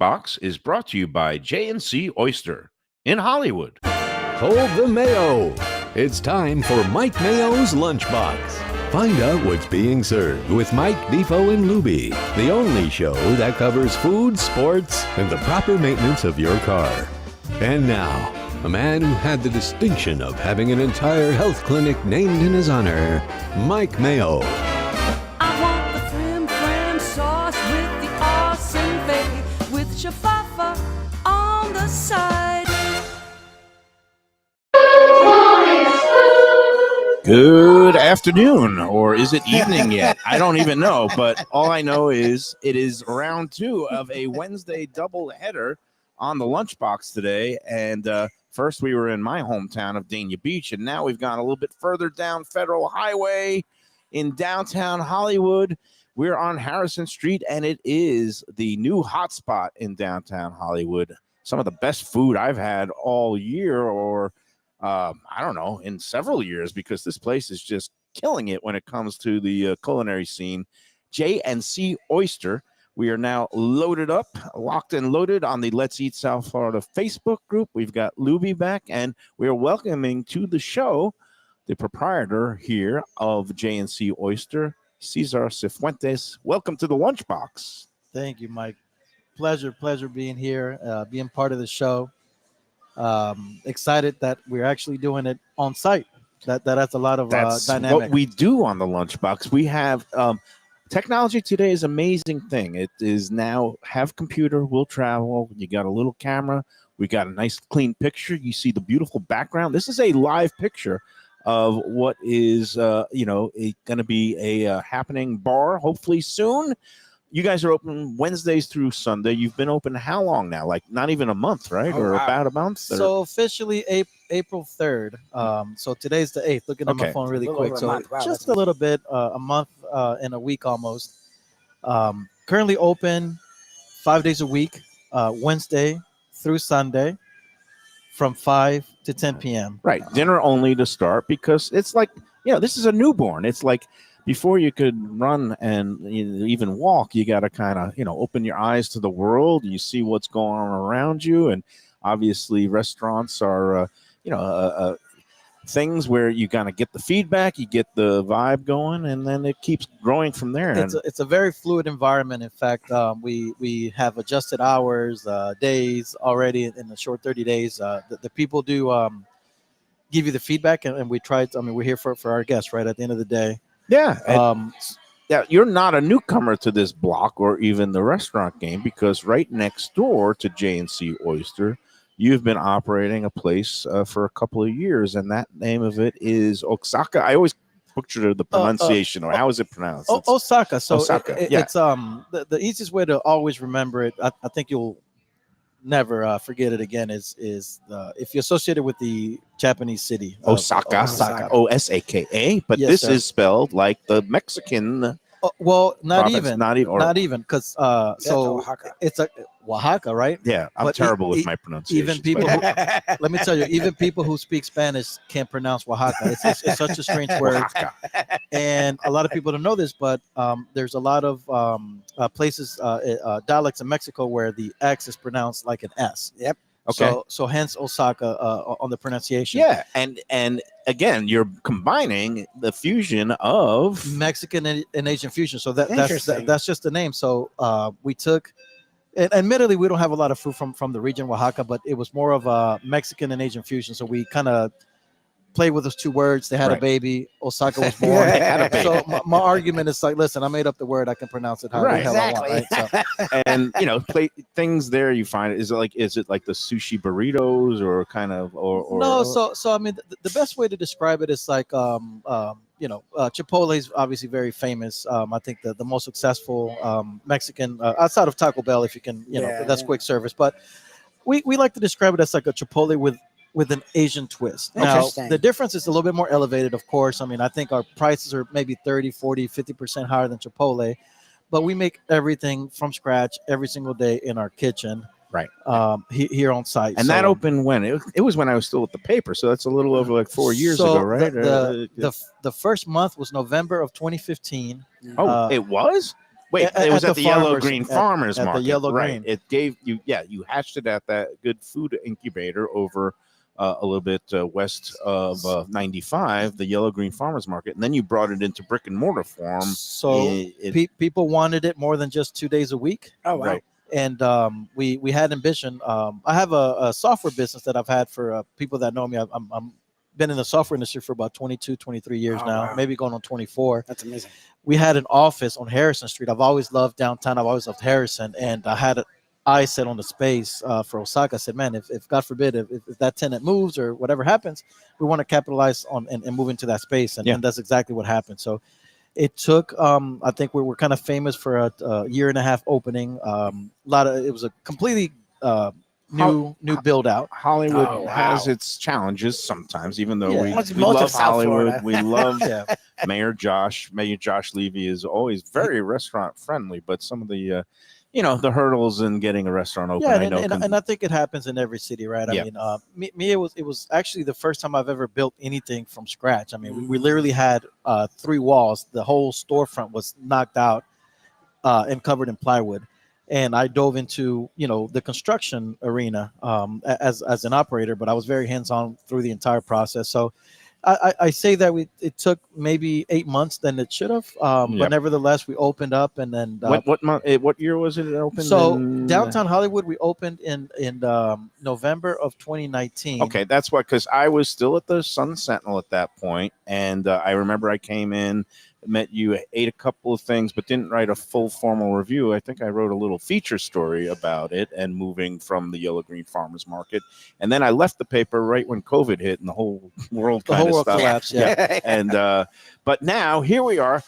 Lunchbox is brought to you by J C Oyster in Hollywood. Hold the Mayo. It's time for Mike Mayo's Lunchbox. Find out what's being served with Mike, Defo, and Lubie, the only show that covers food, sports, and the proper maintenance of your car. And now, a man who had the distinction of having an entire health clinic named in his honor, Mike Mayo. I want the flim flam sauce with the awesome bay with shafafa on the side. Good afternoon, or is it evening yet? I don't even know, but all I know is it is round two of a Wednesday doubleheader on the Lunchbox today. And first we were in my hometown of Dania Beach, and now we've gone a little bit further down Federal Highway in downtown Hollywood. We're on Harrison Street, and it is the new hotspot in downtown Hollywood. Some of the best food I've had all year, or I don't know, in several years, because this place is just killing it when it comes to the culinary scene. J C Oyster. We are now loaded up, locked and loaded on the Let's Eat South Florida Facebook group. We've got Lubie back, and we are welcoming to the show the proprietor here of J C Oyster, Cesar Cifuentes. Welcome to the Lunchbox. Thank you, Mike. Pleasure being here, being part of the show. Excited that we're actually doing it on site. That's a lot of That's dynamic. what we do on the Lunchbox. We have technology today is an amazing thing. It is now have computer, will travel. You got a little camera. We got a nice clean picture. You see the beautiful background. This is a live picture of what is going to be a happening bar hopefully soon. You guys are open Wednesdays through Sunday. You've been open how long now? Like not even a month, right? Oh, or wow. about a month? So officially April 3rd. So today's the 8th. Looking at my phone really quick. So just a little bit, a month and a week almost. Currently open 5 days a week, Wednesday through Sunday from 5 to 10 p.m. Right. Dinner only to start, because it's like, this is a newborn. It's like, before you could run and even walk, you got to kind of, open your eyes to the world. You see what's going on around you. And obviously restaurants are, things where you kind of get the feedback, you get the vibe going, and then it keeps growing from there. It's a very fluid environment. In fact, we have adjusted hours, days already in the short 30 days. The people do give you the feedback, and we try to, we're here for our guests, right, at the end of the day. Yeah. You're not a newcomer to this block or even the restaurant game, because right next door to J&C Oyster, you've been operating a place for a couple of years, and that name of it is Osaka. I always butchered the pronunciation, or how is it pronounced? Osaka. So Osaka. It's the easiest way to always remember it. I think you'll never forget it again. Is if you're associated with the Japanese city Osaka. Osaka, but yes, this sir. is spelled like the Mexican. Well, not province, even because so Oaxaca. it's a Oaxaca, right? Yeah, I'm But terrible with my pronunciation. Even people, let me tell you, even people who speak Spanish can't pronounce Oaxaca. It's such a strange word, and a lot of people don't know this, but there's a lot of places, dialects in Mexico where the X is pronounced like an S. Yep. Okay. So hence Osaka on the pronunciation. Yeah, and again, you're combining the fusion of Mexican and Asian fusion. So that's Interesting. that's just the name. So we took. And admittedly, we don't have a lot of food from the region Oaxaca, but it was more of a Mexican and Asian fusion. So we kind of played with those two words. They had a baby. Osaka was born. So my argument is like, listen, I made up the word. I can pronounce it however the hell I want. Right? So, and things there you find is it like the sushi burritos or kind of or no. So I mean, the best way to describe it is like Chipotle is obviously very famous. I think the most successful Mexican outside of Taco Bell, if you can, that's quick service. But we like to describe it as like a Chipotle with an Asian twist. Now, the difference is a little bit more elevated, of course. I mean, I think our prices are maybe 30, 40, 50% higher than Chipotle, but we make everything from scratch every single day in our kitchen. Right. Here on site. And that opened when? It was when I was still at the paper, so that's a little over like 4 years ago, right? The first month was November of 2015. It was? Wait, it was at the Yellow farmers- Green Farmers at the Market. Yellow right. Green. It gave you, you hatched it at that good food incubator over a little bit west of 95, the Yellow Green Farmers Market. And then you brought it into brick and mortar form. So people wanted it more than just 2 days a week. Oh, wow. Right. And we had ambition. I have a software business that I've had for people that know me. I'm been in the software industry for about 22, 23 years now, wow. maybe going on 24. That's amazing. We had an office on Harrison Street. I've always loved downtown. I've always loved Harrison. And I had an eye set on the space for Osaka. I said, man, if God forbid, if that tenant moves or whatever happens, we want to capitalize on and move into that space. And that's exactly what happened. So it took, I think we were kind of famous for a year and a half opening. It was a completely new build out. Hollywood has its challenges sometimes, even though we Most of love South Hollywood. Florida. We love Mayor Josh Levy is always very restaurant friendly, but some of the the hurdles in getting a restaurant open. And I think it happens in every city, right? Yeah. I mean, it was actually the first time I've ever built anything from scratch. I mean, we literally had 3 walls. The whole storefront was knocked out and covered in plywood. And I dove into, the construction arena as an operator, but I was very hands-on through the entire process. So I say that it took maybe 8 months than it should have, but nevertheless we opened up. And then what month? What year was it opened? So downtown Hollywood, we opened in November of 2019. Okay, that's what, because I was still at the Sun Sentinel at that point, and I remember I came in, met you, ate a couple of things, but didn't write a full formal review. I think I wrote a little feature story about it and moving from the Yellow Green Farmers Market, and then I left the paper right when COVID hit and the whole world collapsed. Yeah. And but now here we are.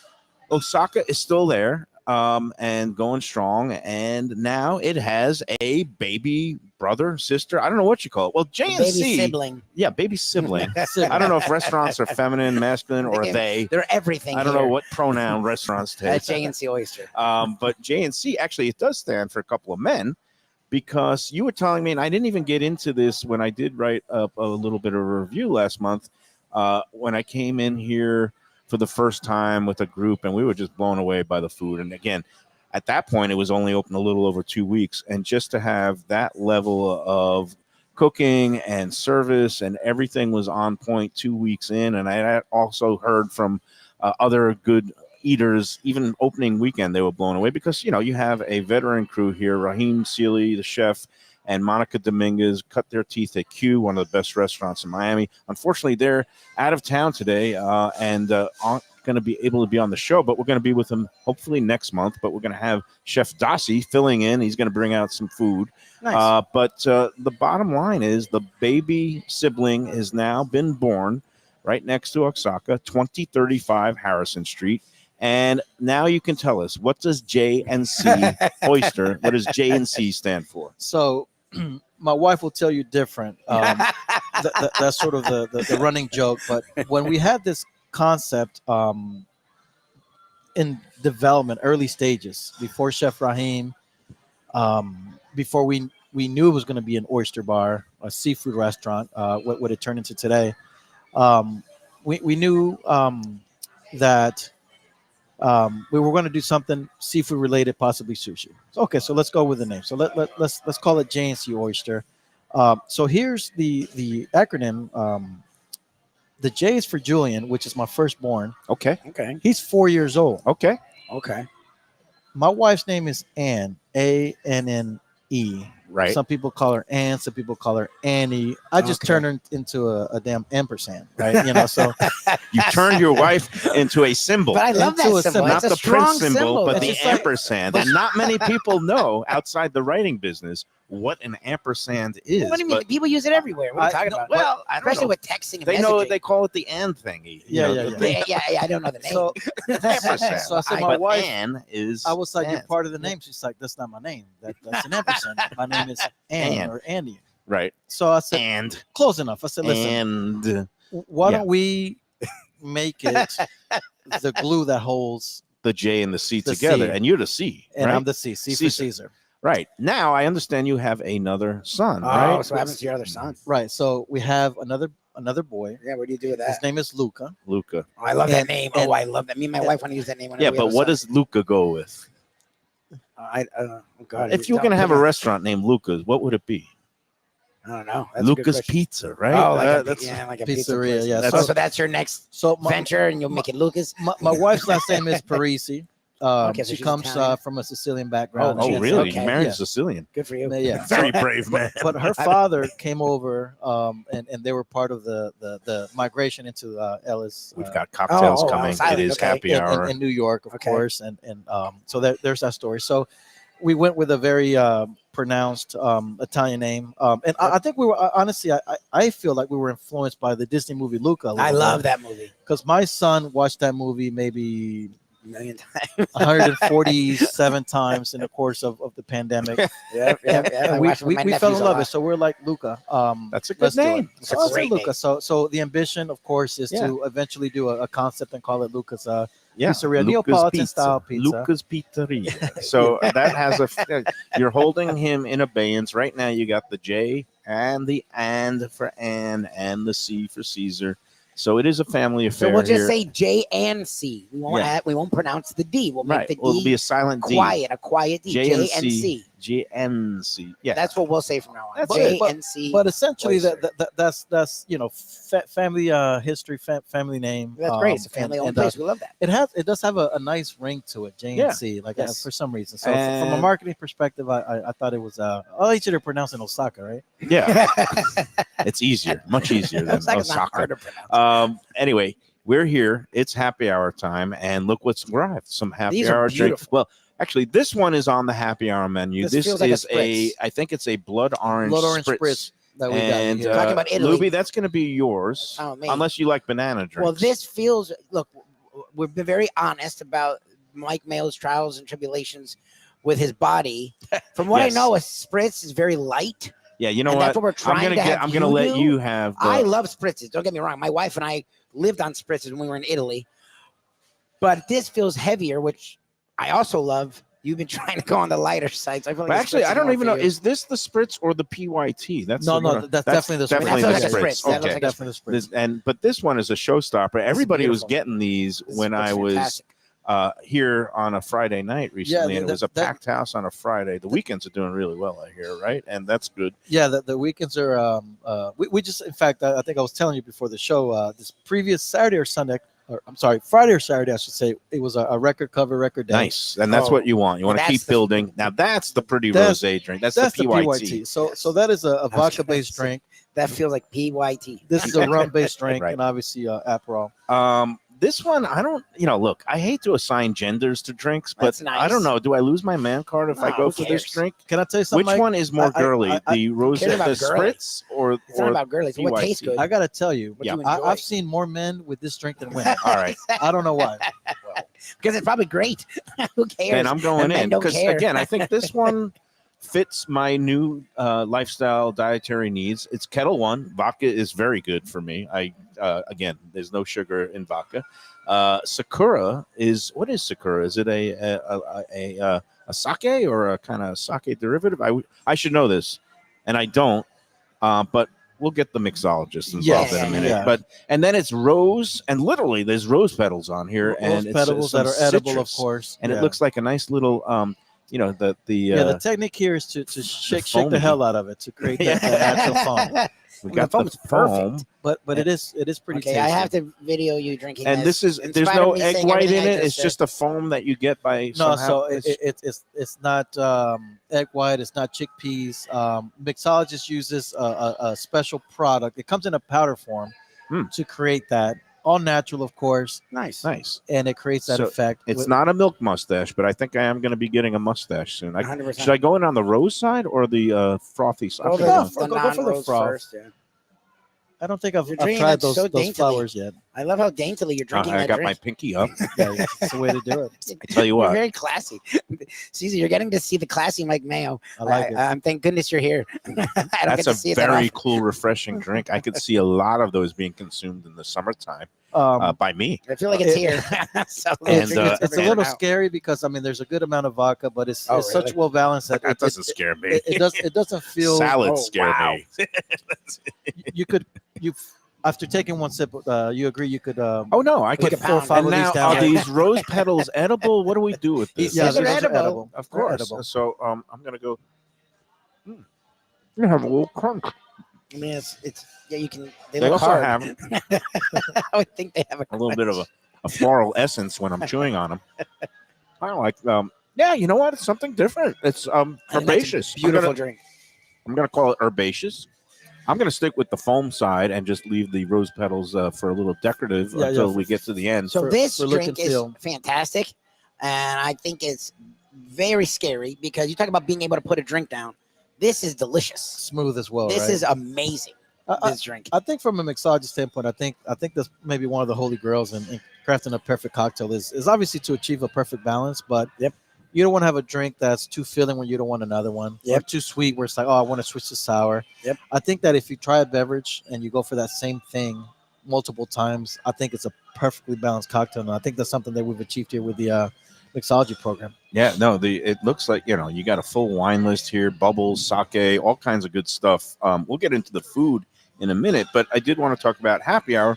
Osaka is still there and going strong, and now it has a baby brother, sister. I don't know what you call it. Well, JNC, Baby sibling. Yeah, baby sibling. I don't know if restaurants are feminine, masculine, or they. They're everything. I don't know what pronoun restaurants take. That's J C Oyster. But JNC, actually, it does stand for a couple of men, because you were telling me, and I didn't even get into this when I did write up a little bit of a review last month, when I came in here for the first time with a group, and we were just blown away by the food. And again, at that point, it was only open a little over 2 weeks. And just to have that level of cooking and service and everything was on point 2 weeks in. And I also heard from other good eaters, even opening weekend, they were blown away because, you have a veteran crew here, Raheem Sealy, the chef, and Monica Dominguez cut their teeth at Q, one of the best restaurants in Miami. Unfortunately, they're out of town today and aren't going to be able to be on the show, but we're going to be with them hopefully next month. But we're going to have Chef Dossie filling in. He's going to bring out some food. Nice. But the bottom line is the baby sibling has now been born right next to Osaka, 2035 Harrison Street. And now you can tell us, what does JNC Oyster, what does JNC stand for? So my wife will tell you different. That's sort of the running joke. But when we had this concept in development, early stages, before Chef Raheem, before we knew it was going to be an oyster bar, a seafood restaurant, what it turned into today, we knew that we were going to do something seafood related, possibly sushi. Okay, so let's go with the name. So let's call it JNC Oyster. So here's the acronym. The J is for Julian, which is my firstborn. Okay. He's 4 years old. Okay. My wife's name is Anne, A-N-N-E. Right. Some people call her Anne. Some people call her Annie. I just turned her into a damn ampersand, right? So you turned your wife into a symbol. But I love that Into a symbol. symbol. Not It's a the strong Prince symbol, but It's the just like- ampersand. And not many people know outside the writing business what an ampersand is. What do you mean? But- People use it everywhere. What are you talking about? Well, I don't Especially know. with texting and They know messaging. they call it the and thingy. Yeah, I don't know the name. So, Ampersand. so I said, my But wife, Anne is. I was like, you're Anne. part of the name. She's like, that's not my name. That's an ampersand. My name is Anne Anne. or Andy. Right. So I said, And. close enough. I said, listen, And why yeah. don't we make it the glue that holds, the J and the C The together. C. And you're the C. and right? I'm the C for Caesar. Caesar. Right. Now I understand you have another son, Oh, right? so what happens to your other son? Right. So we have another boy. Yeah, what do you do with His that? name is Luca. Luca. Oh, I love that and- name. and- I love that. Me and my wife want to use that name. Yeah, whenever we but have a what son. does Luca go with? Oh God. If you were going to have a restaurant named Luca's, what would it be? I don't know. That's a good Luca's question. Pizza, right? Oh, like That's like a Pizzeria, pizza. yeah. So that's your next So venture, and you'll make it Lucas. my wife's last name is Parisi. Okay, so she she's comes Italian. from a Sicilian background. Oh, She has- really? okay. You married Yeah. a Sicilian. Good for you. Yeah. Very brave man. But her father came over, and they were part of the migration into Ellis. We've got cocktails oh, wow, coming. silent, It is okay. happy hour. in New York, of Okay. course, and so there's that story. So we went with a very pronounced Italian name, and I think we were honestly, I feel like we were influenced by the Disney movie Luca. I love that movie. because my son watched that movie maybe A million times. 147 times in the course of the pandemic. Yeah. And I we watched it with my fell nephews in a love lot. it. So we're like Luca. That's a good let's do name. it. So That's a let's do great Luca. name. So the ambition, of course, is Yeah. to eventually do a concept and call it Luca's Yeah, Pizzeria, Luca's Neapolitan style pizza. Luca's Pizzeria. So that has you're holding him in abeyance right now. You got the J and the and for and the C for Caesar. So it is a family So affair we'll just here. say J and C. We won't Yeah. we won't pronounce the D. We'll make Right. the Well, it'll be D a silent D. quiet, a quiet D. J and C. C. GNC. Yeah. That's what we'll say from now on. That's J it. and C. But essentially, Oyster. that's family history, family name. That's great. It's a family-owned and, place. We love that. it does have a nice ring to it, JNC, like Yes. for some reason. So from a And- marketing perspective, I thought it was I'll let you to pronounce in Osaka, right? Yeah. It's easier, much easier than It's like it's not Osaka. hard to pronounce. Anyway, we're here. It's happy hour time, and look what's arrived. Some happy These are hour drinks. beautiful. Well, actually, this one is on the happy hour menu. This This feels like a is spritz. I think it's a blood orange spritz. That we And got here. Talking about Italy. Lubie, that's going to be yours, Oh, me. unless you like banana drinks. Well, this feels. Look, we've been very honest about Mike Mayo's trials and tribulations with his body. From what Yes. I know, a spritz is very light. yeah, you know and what? that's what we're trying to have I'm gonna you let do. you have. I love spritzes. Don't get me wrong. My wife and I lived on spritzes when we were in Italy. But this feels heavier, which I also love. You've been trying to go on the lighter side. So I feel like But the actually, spritz I is don't more even for know. you. Is this the spritz or the PYT? That's No, the- that's definitely the spritz. definitely That the looks like a spritz. spritz. That looks Okay. like a Definitely the spritz. But this one is a showstopper. Everybody was beautiful. getting these This when looks I was fantastic. here on a Friday night recently, and it was a that- packed house on a Friday. The weekends are doing really well, I hear, right? And that's good. Yeah, the weekends are. We just, in fact, I think I was telling you before the show. This previous Saturday or Sunday, or I'm sorry, Friday or Saturday, I should say, it was a record cover record day. Nice, and that's Oh, what you want. You want to that's keep the- building. Now that's the pretty That's- rosé drink. That's That's the PYT. So that is a was vodka gonna based say- drink. That feels like PYT. This is a rum based drink, Right. and obviously Aperol. This one, I don't. Look, I hate to assign genders to drinks, but That's I don't nice. know. Do I lose my man card if I No, go who for this cares? drink? Can I tell you something? Which Mike? one is more I- girly, the rosé, cares about the girly? spritz, or It's not about girly. It's what PYT? tastes good. I gotta tell you, What Yeah. do you enjoy? I've seen more men with this drink than women. All right, I don't know why. Because it's probably great. Who cares? and I'm going And men in don't because care. again, I think this one fits my new lifestyle dietary needs. It's Kettle One. Vodka is very good for me. Again, there's no sugar in vodka. Sakura is what is Sakura? Is it a sake or a kind of sake derivative? I should know this, and I don't. But we'll get the mixologist involved in a Yeah, minute. yeah. But and then it's rose, and literally there's rose petals on here, and Rose it's petals some that are edible, of citrus. course. And Yeah. it looks like a nice little the The technique here is to shake the foamy. hell out of it to create Yeah. that natural foam. we The got the foam's foam, perfect. But it is pretty Okay, tasty. I have to video you drinking and this is In there's spite of no me egg saying white everything in I it. It's said. just a foam that you get by No, somehow. so it's not egg white. It's not chickpeas. Mixologist uses a special product. It comes in a powder form to create that. All natural, of course, nice. nice. and it creates that So effect. It's with- not a milk mustache, but I think I am going to be getting a mustache soon. 100%. Should I go in on the rose side or the frothy side? Go Okay, the, no. the Go for the non-rose froth. first, yeah. I don't think I've You're drinking tried that those so those daintily. flowers yet. I love how daintily you're drinking I that got my drink. pinky up. Yeah, it's the way to do it. I tell you You're what. very classy. Caesar, you're getting to see the classy Mike Mayo. I like it. Thank goodness you're here. I don't get That's to a see it that very often. cool, refreshing drink. I could see a lot of those being consumed in the summertime by me. I feel like it's It- here. So And, It's, drink it it's a every little now. scary because I mean there's a good amount of vodka, but it's Oh, such really? well balanced that That it doesn't scare me. it doesn't feel Salads Oh, scare wow. me. you could After taking one sip, you agree you could Oh no, I put could. 4 or 5 And of these now, down. are these rose petals edible? What do we do with this? Yeah, those they're are edible. Of They're course. edible. So I'm gonna go. You have a little crunch. I mean, it's yeah. You can. They They look also hard. have I would think they have a little bit of a floral essence when I'm chewing on them. I like. Yeah, you know what? It's something different. It's I think that's a herbaceous. beautiful drink. I'm gonna call it herbaceous. I'm gonna stick with the foam side and just leave the rose petals for a little decorative until we get to the end. So For- this for look drink and is feel. fantastic, and I think it's very scary because you talk about being able to put a drink down. This is delicious. Smooth as well. This right? is amazing. I- This drink. I think from a mixology standpoint, I think that's maybe one of the holy grails in crafting a perfect cocktail is obviously to achieve a perfect balance. But Yep. you don't want to have a drink that's too filling when you don't want another one. Or Yep. too sweet where it's like, oh, I want to switch to sour. Yep. I think that if you try a beverage and you go for that same thing multiple times, I think it's a perfectly balanced cocktail. And I think that's something that we've achieved here with the mixology program. Yeah, no, it looks like you got a full wine list here, bubbles, sake, all kinds of good stuff. We'll get into the food in a minute, but I did want to talk about happy hour.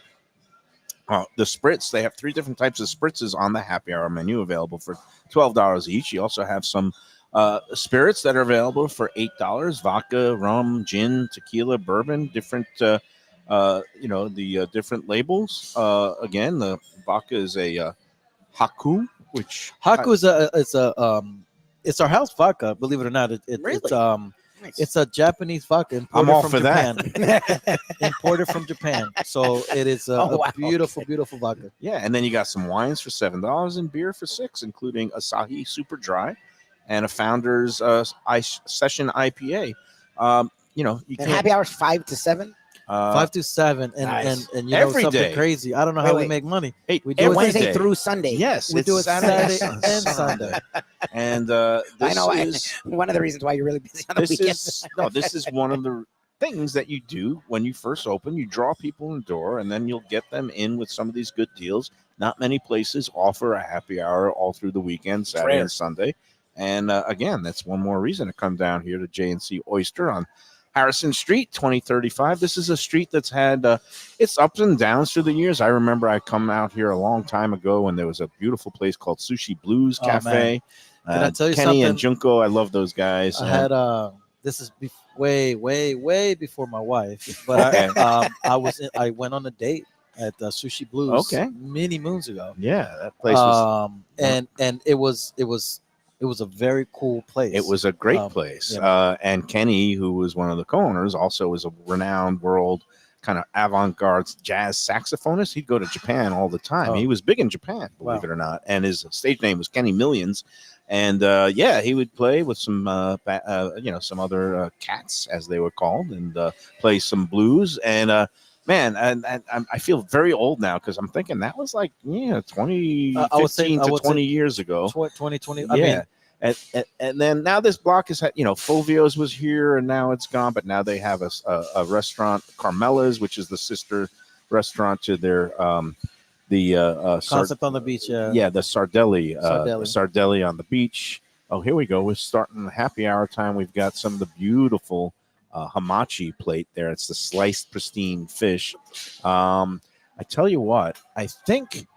The spritz, they have 3 different types of spritzes on the happy hour menu available for $12 each. You also have some spirits that are available for $8: vodka, rum, gin, tequila, bourbon, different different labels. Again, the vodka is a Haku, which Haku it's our house vodka, believe it or not. Nice. It's a Japanese vodka imported I'm all from for Japan. that. Imported from Japan. So it is a, Oh, wow. a beautiful, beautiful vodka. Yeah, and then you got some wines for $7 and beer for $6, including Asahi Super Dry and a Founder's Ice Session IPA. You and can't happy hours 5 to 7. 5 to 7. And Nice. and you know Every something day. crazy. I don't know how Wait. we make money. Hey, We do every it Wednesday day. through Sunday. Yes, We it's do it Saturday and and Sunday. And I this know. is One of the reasons why you're really busy on the this weekends. this is one of the things that you do when you first open. You draw people in the door, and then you'll get them in with some of these good deals. Not many places offer a happy hour all through the weekend, Saturday rare. and Sunday. And again, that's one more reason to come down here to J C Oyster on Harrison Street, 2035. This is a street that's had its ups and downs through the years. I remember I come out here a long time ago when there was a beautiful place called Sushi Blues Oh, Cafe. Can I tell you Kenny and something? Junko, I love those guys. I had this is way before my wife, but I went on a date at Sushi Blues Okay. many moons ago. yeah, that place was. And it was a very cool place. It was a great Um, place. yeah. And Kenny, who was one of the co-owners, also was a renowned world kind of avant-garde jazz saxophonist. He'd go to Japan all the time. Oh. He was big in Japan, believe Wow. it or not. And his stage name was Kenny Millions. And he would play with some, some other cats, as they were called, and play some blues. And man, and I feel very old now because I'm thinking that was like 20, I would say- 15 I to would say 20 years ago. 2020. Yeah. I mean, And then now this block is, Fulvio's was here and now it's gone, but now they have a restaurant, Carmela's, which is the sister restaurant to their Concept on the beach. the Sardelli, Sardelli. Sardelli on the beach. Oh, here we go. We're starting the happy hour time. We've got some of the beautiful hamachi plate there. It's the sliced pristine fish. I tell you what, I think.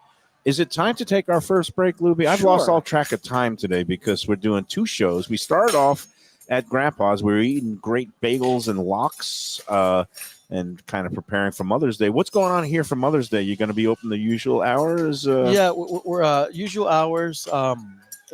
Is it time to take our first break, Lubie? I've lost Sure. all track of time today because we're doing 2 shows. We started off at Grandpa's. We were eating great bagels and lox and kind of preparing for Mother's Day. What's going on here for Mother's Day? You're going to be open the usual hours? Yeah, we're usual hours.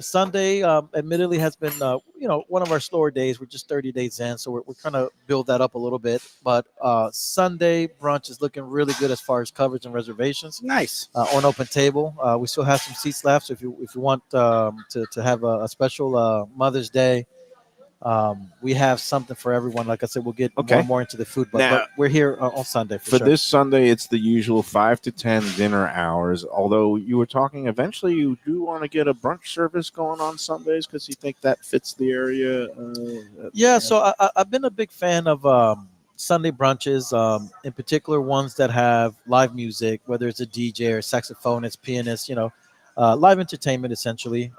Sunday, admittedly, has been one of our slower days. We're just 30 days in, so we're trying to build that up a little bit. But Sunday brunch is looking really good as far as coverage and reservations Nice. on Open Table. We still have some seats left, so if you want to have a special Mother's Day, we have something for everyone. Like I said, we'll get Okay. more and more into the food, but, Now- but we're here on Sunday For sure. this Sunday, it's the usual 5 to 10 dinner hours. Although you were talking, eventually you do want to get a brunch service going on Sundays because you think that fits the area. Yeah, so I've been a big fan of Sunday brunches, in particular ones that have live music, whether it's a DJ or saxophonist, pianist, live entertainment essentially.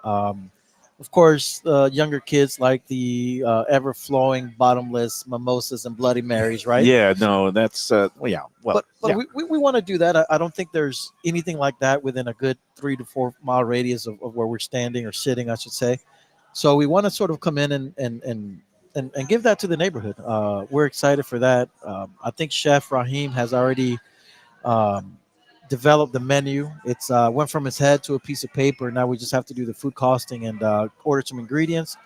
Of course, younger kids like the ever-flowing, bottomless mimosas and Bloody Marys, right? Yeah, no, that's well, yeah, well, But yeah. we want to do that. I don't think there's anything like that within a good 3 to 4 mile radius of where we're standing or sitting, I should say. So we want to sort of come in and give that to the neighborhood. We're excited for that. I think Chef Raheem has already um, developed the menu. It's went from his head to a piece of paper. Now we just have to do the food costing and order some ingredients,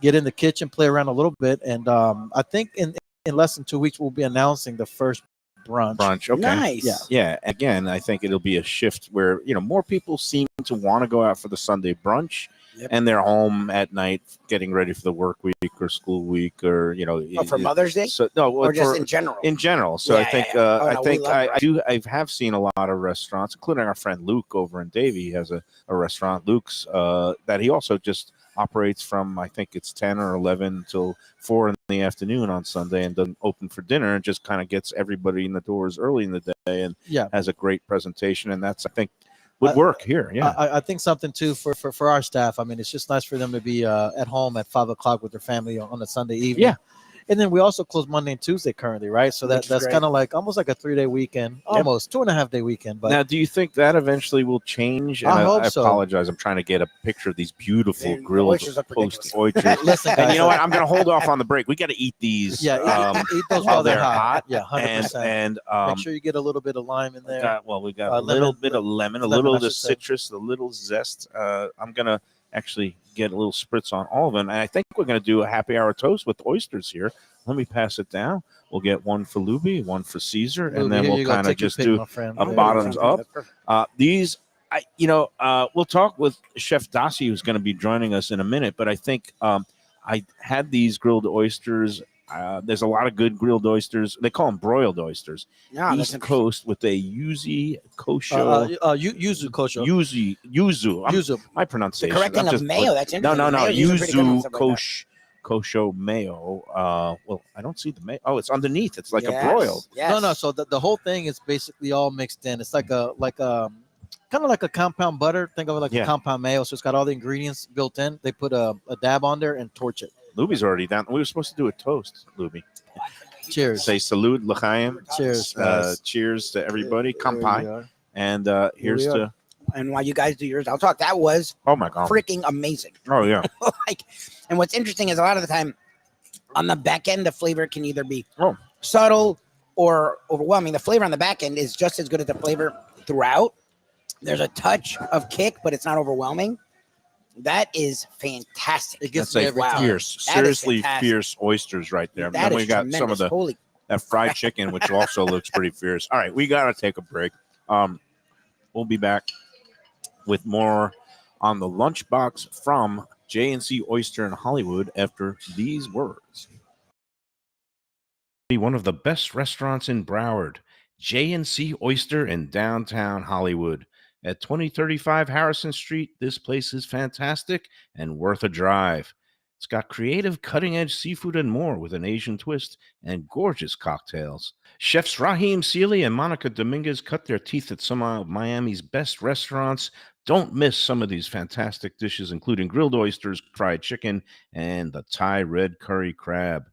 get in the kitchen, play around a little bit, and I think in less than 2 weeks we'll be announcing the first brunch. Brunch. Okay. Nice. Yeah. Yeah. Again, I think it'll be a shift where more people seem to want to go out for the Sunday brunch, Yep. and they're home at night getting ready for the work week or school week or Oh, for Mother's Day? So no, Or just for- in general? in general. So I Yeah, think yeah, yeah. Oh, I no, we think love I have seen a lot of restaurants, including our friend Luke over in Davie. He has a restaurant, Luke's, that he also just operates from, I think it's 10 or 11 until 4 in the afternoon on Sunday, and doesn't open for dinner, and just kind of gets everybody in the doors early in the day and Yeah. has a great presentation. And that's, I think, would work here. Yeah. I think something too for our staff. I mean, it's just nice for them to be at home at 5 o'clock with their family on a Sunday evening. Yeah. And then we also close Monday and Tuesday currently, right? So Which is that's great. kind of like almost like a 3-day weekend, almost 2.5-day weekend. But Now, do you think that eventually will change? And I hope so. apologize. I'm trying to get a picture of these beautiful Man, the grilled oysters look poached ridiculous. oysters. listen, And guys, you know what? I'm going to hold off on the break. We got to eat these. Yeah, eat those while while they're they're hot. hot. Yeah, 100%. And Make sure you get a little bit of lime in there. we got a little lemon- bit of lemon, a lemon, little I of the should say. citrus, a little zest. I'm going to actually get a little spritz on all of them. And I think we're going to do a happy hour toast with oysters here. Let me pass it down. We'll get one for Lubie, one for Caesar, Lubie, and then here we'll you go. kind of Take your just pick, do my friend. a There you bottoms go. up. That's perfect. These, we'll talk with Chef Dossi, who's going to be joining us in a minute. But I think I had these grilled oysters. There's a lot of good grilled oysters. They call them broiled oysters. Yeah, that's East interesting. Coast with a yuzu kosho. Yuzu kosho. Yuzu. Yuzu. My The pronunciation. correcting I'm of just mayo. That's interesting. no. Mayo's usually pretty good on Yuzu stuff like that. kosho mayo. Well, I don't see the mayo. Oh, it's underneath. It's like a Yes, broiled. Yes. No. So the whole thing is basically all mixed in. It's like a kind of like a compound butter. Think of it like Yeah. a compound mayo. So it's got all the ingredients built in. They put a dab on there and torch it. Lubie's already down. We were supposed to do a toast, Lubie. Cheers. Say salud, l'chaim. Cheers, guys. Cheers to everybody. Here we Kampai. are. And here's we are. to. And while you guys do yours, I'll talk. That was Oh my god. freaking amazing. Oh yeah. And what's interesting is a lot of the time on the back end, the flavor can either be Oh. subtle or overwhelming. The flavor on the back end is just as good as the flavor throughout. There's a touch of kick, but it's not overwhelming. That is fantastic. It gets That's me like every wow. time. fierce, That is seriously fantastic. fierce oysters right there. That Then we is got some of tremendous. the Holy that fried chicken, which also looks pretty fierce. All right, we got to take a break. We'll be back with more on the Lunchbox from J C Oyster in Hollywood after these words. Be one of the best restaurants in Broward, J C Oyster in downtown Hollywood. At 2035 Harrison Street, this place is fantastic and worth a drive. It's got creative, cutting-edge seafood and more with an Asian twist and gorgeous cocktails. Chefs Raheem Seeley and Monica Dominguez cut their teeth at some of Miami's best restaurants. Don't miss some of these fantastic dishes, including grilled oysters, fried chicken, and the Thai red curry crab.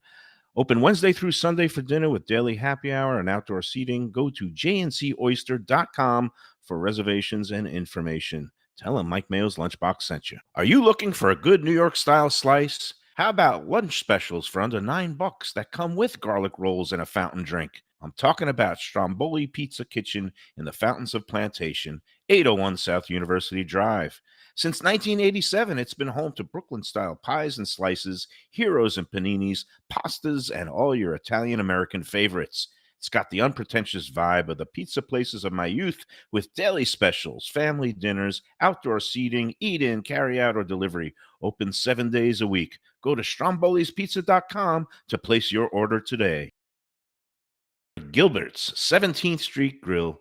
Open Wednesday through Sunday for dinner with daily happy hour and outdoor seating. Go to jncoyster.com for reservations and information. Tell them Mike Mayo's Lunchbox sent you. Are you looking for a good New York style slice? How about lunch specials for under $9 that come with garlic rolls and a fountain drink? I'm talking about Stromboli Pizza Kitchen in the Fountains of Plantation, 801 South University Drive. Since 1987, it's been home to Brooklyn-style pies and slices, heroes and paninis, pastas, and all your Italian-American favorites. It's got the unpretentious vibe of the pizza places of my youth with daily specials, family dinners, outdoor seating, eat-in, carry-out, or delivery. Open 7 days a week. Go to strombolispizza.com to place your order today. Gilbert's 17th Street Grill.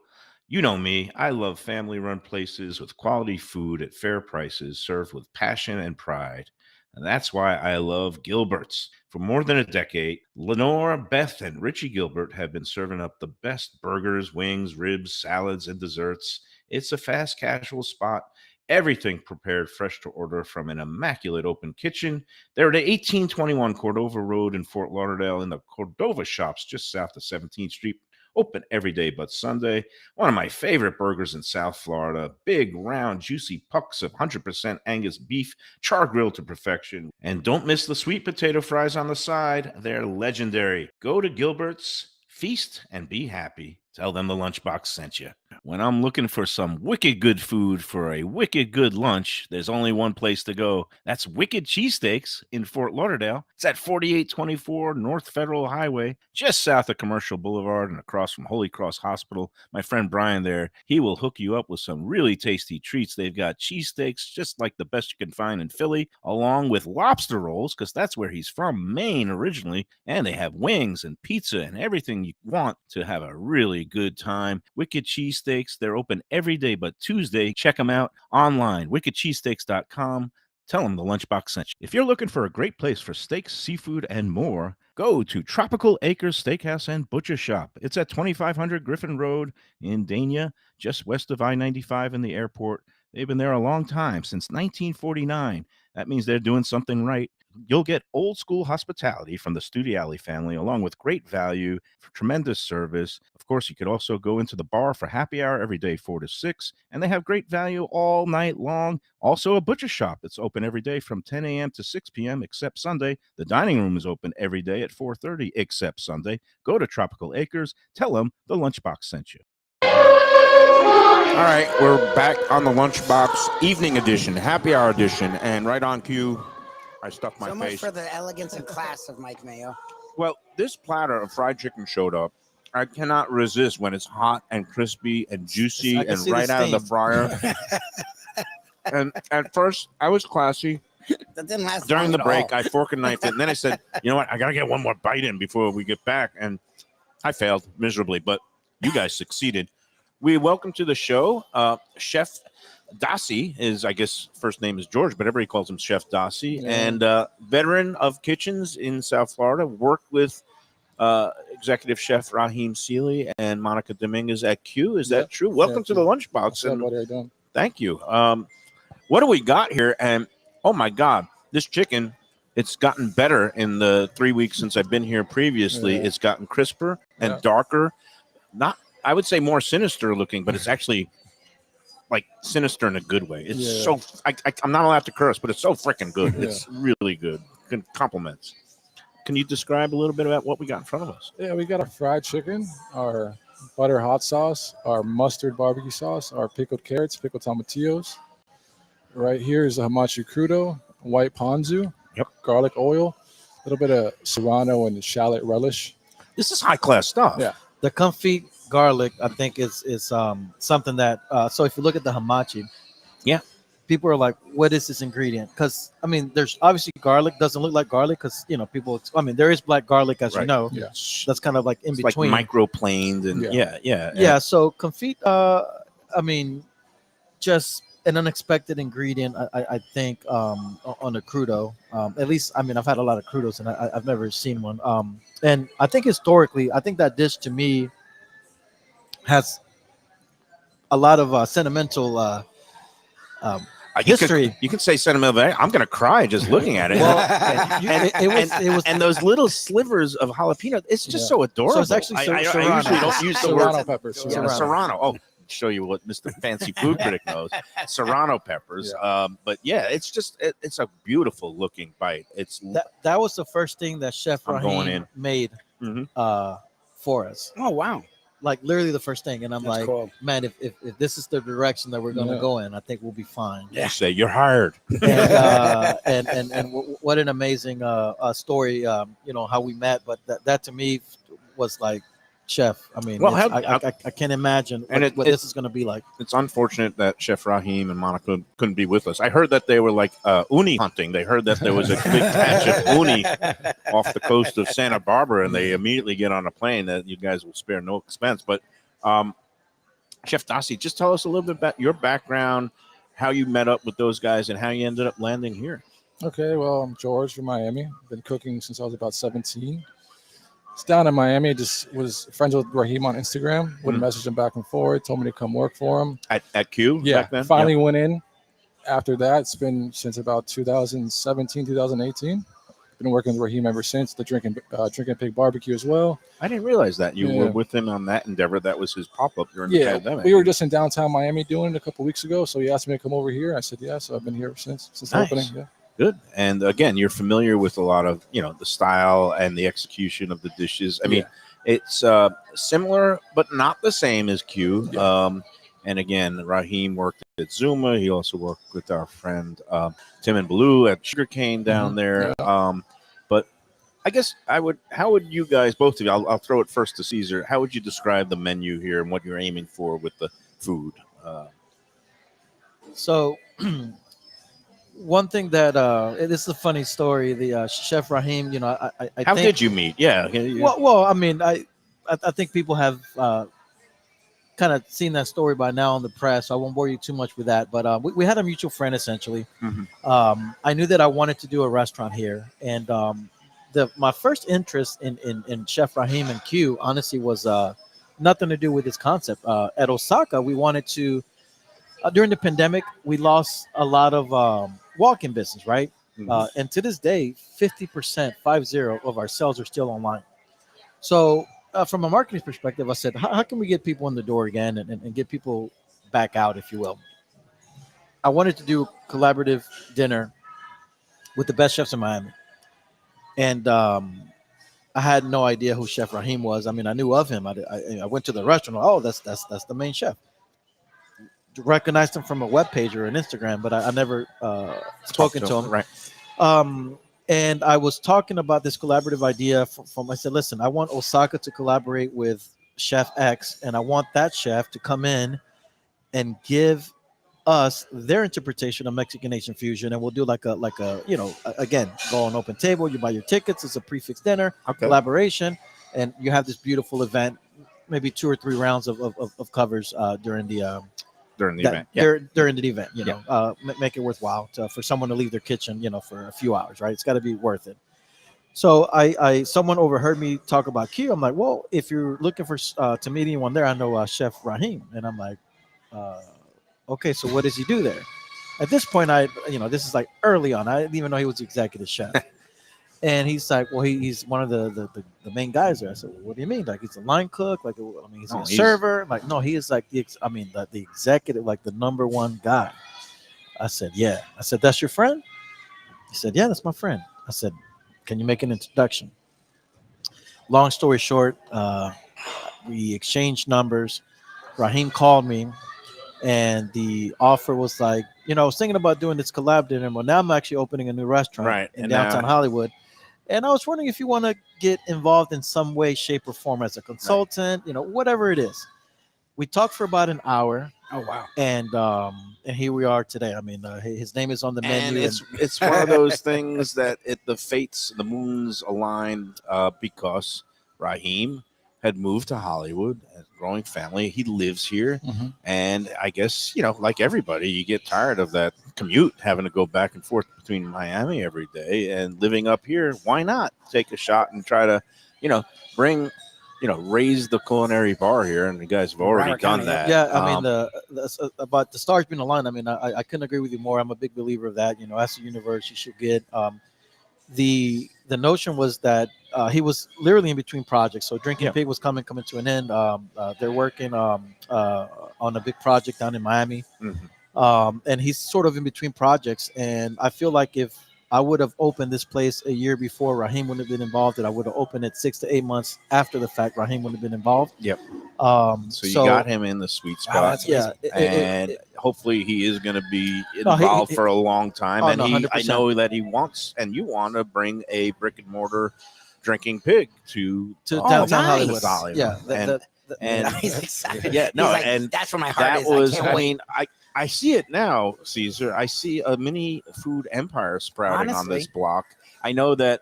You know me, I love family-run places with quality food at fair prices served with passion and pride. And that's why I love Gilbert's. For more than a decade, Lenore, Beth, and Richie Gilbert have been serving up the best burgers, wings, ribs, salads, and desserts. It's a fast casual spot Everything prepared fresh to order from an immaculate open kitchen. They're at 1821 Cordova Road in Fort Lauderdale in the Cordova Shops just south of 17th Street. Open every day but Sunday. One of my favorite burgers in South Florida. Big, round, juicy pucks of 100% Angus beef, char grilled to perfection. And don't miss the sweet potato fries on the side. They're legendary. Go to Gilbert's, feast, and be happy. Tell them the Lunchbox sent you. When I'm looking for some wicked good food for a wicked good lunch, there's only one place to go. That's Wicked Cheesesteaks in Fort Lauderdale. It's at 4824 North Federal Highway, just south of Commercial Boulevard and across from Holy Cross Hospital. My friend Brian there, he will hook you up with some really tasty treats. They've got cheesesteaks just like the best you can find in Philly, along with lobster rolls, because that's where he's from, Maine originally. And they have wings and pizza and everything you want to have a really good time. Wicked Cheesesteaks, they're open every day but Tuesday. Check them out online, wickedcheesesteaks.com. Tell them the Lunchbox sent you. If you're looking for a great place for steaks, seafood, and more, go to Tropical Acres Steakhouse and Butcher Shop. It's at 2500 Griffin Road in Dania, just west of I-95 in the airport. They've been there a long time, since 1949. That means they're doing something right. You'll get old school hospitality from the Studiali family, along with great value, for tremendous service. Of course, you could also go into the bar for happy hour every day, 4 to 6, and they have great value all night long. Also, a butcher shop that's open every day from 10 a.m. to 6 p.m. except Sunday. The dining room is open every day at 4:30 except Sunday. Go to Tropical Acres. Tell them the Lunchbox sent you. All right, we're back on the Lunchbox Evening Edition, Happy Hour Edition, and right on cue, I stuffed my So much face. for the elegance and class of Mike Mayo. Well, this platter of fried chicken showed up. I cannot resist when it's hot and crispy and juicy I can and see the right out of the stain. fryer. And at first, I was classy. That didn't last During long the at break, all. I fork and knifed it, and then I said, you know what, I got to get one more bite in before we get back. And I failed miserably, but you guys succeeded. We welcome to the show Chef Dossi. Is, I guess, first name is George, but everybody calls him Chef Dossi, and veteran of kitchens in South Florida. Worked with executive chef Raheem Seeley and Monica Dominguez at Q. Is that true? Welcome to the Lunchbox. And thank you. What do we got here? And oh my God, this chicken, it's gotten better in the 3 weeks since I've been here previously. It's gotten crisper and darker. Not, I would say, more sinister looking, but it's actually like sinister in a good way. It's so, I'm not allowed to curse, but it's so freaking good. It's really good. Good compliments. Can you describe a little bit about what we got in front of us? Yeah, we got our fried chicken, our butter hot sauce, our mustard barbecue sauce, our pickled carrots, pickled tomatillos. Right here is a hamachi crudo, white ponzu, garlic oil, a little bit of serrano and shallot relish. This is high class stuff. Yeah. The confit garlic, I think, is something that. So if you look at the hamachi, people are like, "What is this ingredient?" Because I mean, there's obviously garlic. Doesn't look like garlic because people. I mean, there is black garlic, as you know. Yeah. That's kind of like in It's between. like microplaned and Yeah. So confit. I mean, just an unexpected ingredient. I think on a crudo. At least, I mean, I've had a lot of crudos and I've never seen one. And I think historically, I think that dish to me has a lot of sentimental history. You can say sentimental. But I'm going to cry just looking at it. Well, it was, and those little slivers of jalapeno. It's just so adorable. So it's actually I serrano. usually don't use the Serrano word peppers. Yeah, serrano. Oh, show you what Mr. Fancy Food Critic knows. Serrano peppers. But yeah, it's just it's a beautiful looking bite. It's that was the first thing that Chef I'm going Raheem in. made for us. Oh, wow. Like literally the first thing, and I'm That's like, cool. man, if this is the direction that we're going to go in, I think we'll be fine. You say you're hired. And what an amazing story, how we met. But that to me was like, Chef. I mean, Well, I can't imagine what this is going to be like. It's unfortunate that Chef Raheem and Monica couldn't be with us. I heard that they were like uni hunting. They heard that there was a big catch of uni off the coast of Santa Barbara, and they immediately get on a plane. That you guys will spare no expense. But Chef Dossi, just tell us a little bit about your background, how you met up with those guys, and how you ended up landing here. Okay, well, I'm George from Miami. Been cooking since I was about 17. It's down in Miami. Just was friends with Raheem on Instagram. Would message him back and forth. Told me to come work for him. At Q? Yeah. Back then? Finally went in. after that, it's been since about 2017, 2018. Been working with Raheem ever since. The Drinking Pig barbecue as well. I didn't realize that you Yeah. were with him on that endeavor. That was his pop-up during the Yeah, pandemic. we were just in downtown Miami doing it a couple weeks ago. So he asked me to come over here. I said, yeah. So I've been here since the Nice. opening. Yeah. Good. And again, you're familiar with a lot of, the style and the execution of the dishes. I mean, it's similar, but not the same as Q. Yeah. And again, Raheem worked at Zuma. He also worked with our friend Tim and Blue at Sugarcane down there. But I guess how would you guys, both of you, I'll throw it first to Cesar. How would you describe the menu here and what you're aiming for with the food? So one thing that this is a funny story. The Chef Raheem, I How think, did you meet? Yeah. Well, I mean, I think people have kind of seen that story by now in the press. So I won't bore you too much with that. But we had a mutual friend essentially. I knew that I wanted to do a restaurant here, and my first interest in Chef Raheem and Q honestly was nothing to do with this concept. At Osaka, we wanted to. During the pandemic, we lost a lot of walk-in business, right? And to this day, 50%, 50 of our sales are still online. So from a marketing perspective, I said, how can we get people in the door again and get people back out, if you will? I wanted to do a collaborative dinner with the best chefs in Miami. And I had no idea who Chef Raheem was. I mean, I knew of him. I went to the restaurant. Oh, that's the main chef. Recognized him from a webpage or an Instagram, but I never spoken to him. Right. And I was talking about this collaborative idea from I said, listen, I want Osaka to collaborate with Chef X, and I want that chef to come in and give us their interpretation of Mexican Asian fusion, and we'll do like a again, go on open table, you buy your tickets, it's a prefix dinner, collaboration, and you have this beautiful event, maybe 2 or 3 rounds of covers during the event. During the event, make it worthwhile for someone to leave their kitchen, for a few hours, right? It's got to be worth it. So someone overheard me talk about Q. I'm like, well, if you're looking for to meet anyone there, I know Chef Raheem, and I'm like, okay, so what does he do there? At this point, this is like early on. I didn't even know he was the executive chef. And he's like, well, he's one of the main guys there. I said, well, what do you mean? Like, he's a line cook? Like, he's a server? Like, no, he is like the executive, like the number one guy. I said, yeah. I said, that's your friend? He said, yeah, that's my friend. I said, can you make an introduction? Long story short, we exchanged numbers. Raheem called me, and the offer was like, I was thinking about doing this collab dinner, but now I'm actually opening a new restaurant in downtown Hollywood. And I was wondering if you want to get involved in some way, shape, or form as a consultant, whatever it is. We talked for about an hour. Oh, wow. And here we are today. I mean, his name is on the menu. And it's one of those things that the moons aligned because Raheem had moved to Hollywood, a growing family. He lives here. And I guess, like everybody, you get tired of that commute, having to go back and forth between Miami every day and living up here. Why not take a shot and try to, raise the culinary bar here? And you guys have already done that. Yeah, I mean, about the stars being aligned, I mean, I couldn't agree with you more. I'm a big believer of that. As the universe, you should get the notion was that he was literally in between projects. So Drinking Pig was coming to an end. They're working on a big project down in Miami. And he's sort of in between projects. And I feel like if I would have opened this place a year before, Raheem wouldn't have been involved, and I would have opened it 6 to 8 months after the fact, Raheem wouldn't have been involved. Yep. So you got him in the sweet spot. And hopefully he is going to be involved for a long time. And I know that he wants, and you want to bring a brick and mortar Drinking Pig to downtown Hollywood. Yeah. And he's excited. Yeah, no, like, and that's where my heart that is. was, I mean, I see it now, Cesar. I see a mini food empire sprouting on this block. I know that,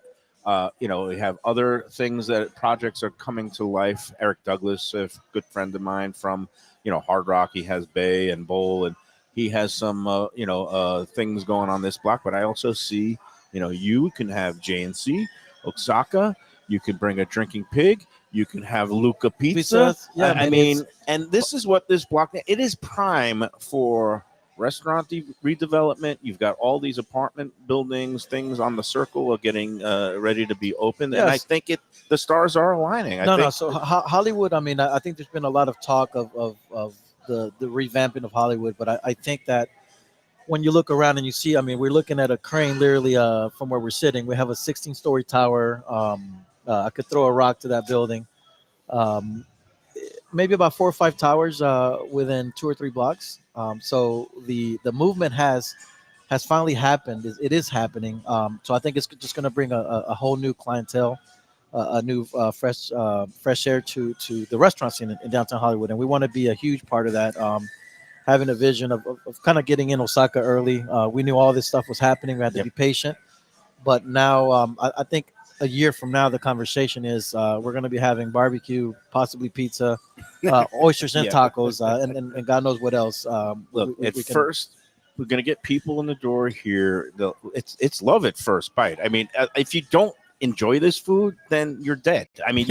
we have other things projects are coming to life. Eric Douglas, a good friend of mine from, Hard Rock, he has Bay and Bowl, and he has some, things going on this block. But I also see, you can have J&C, Osaka. You can bring a Drinking Pig. You can have Luca Pizza. Yeah, I mean, and this is what this block, it is prime for restaurant redevelopment. You've got all these apartment buildings, things on the circle are getting ready to be open. And I Yes. think the stars are aligning. I think So Hollywood. I mean, I think there's been a lot of talk of the revamping of Hollywood, but I think that when you look around and you see, I mean, we're looking at a crane literally from where we're sitting. We have a 16-story tower. I could throw a rock to that building. Maybe about 4 or 5 towers within 2 or 3 blocks. So the movement has finally happened. It is happening. So I think it's just going to bring a whole new clientele, a new fresh air to the restaurant scene in downtown Hollywood, and we want to be a huge part of that. Having a vision of kind of getting in Osaka early. We knew all this stuff was happening. We had to be patient, but now I think a year from now the conversation is we're going to be having barbecue, possibly pizza, oysters and tacos, and God knows what else. Look, first, we're going to get people in the door here. It's love at first bite. I mean, if you don't enjoy this food, then you're dead. I mean,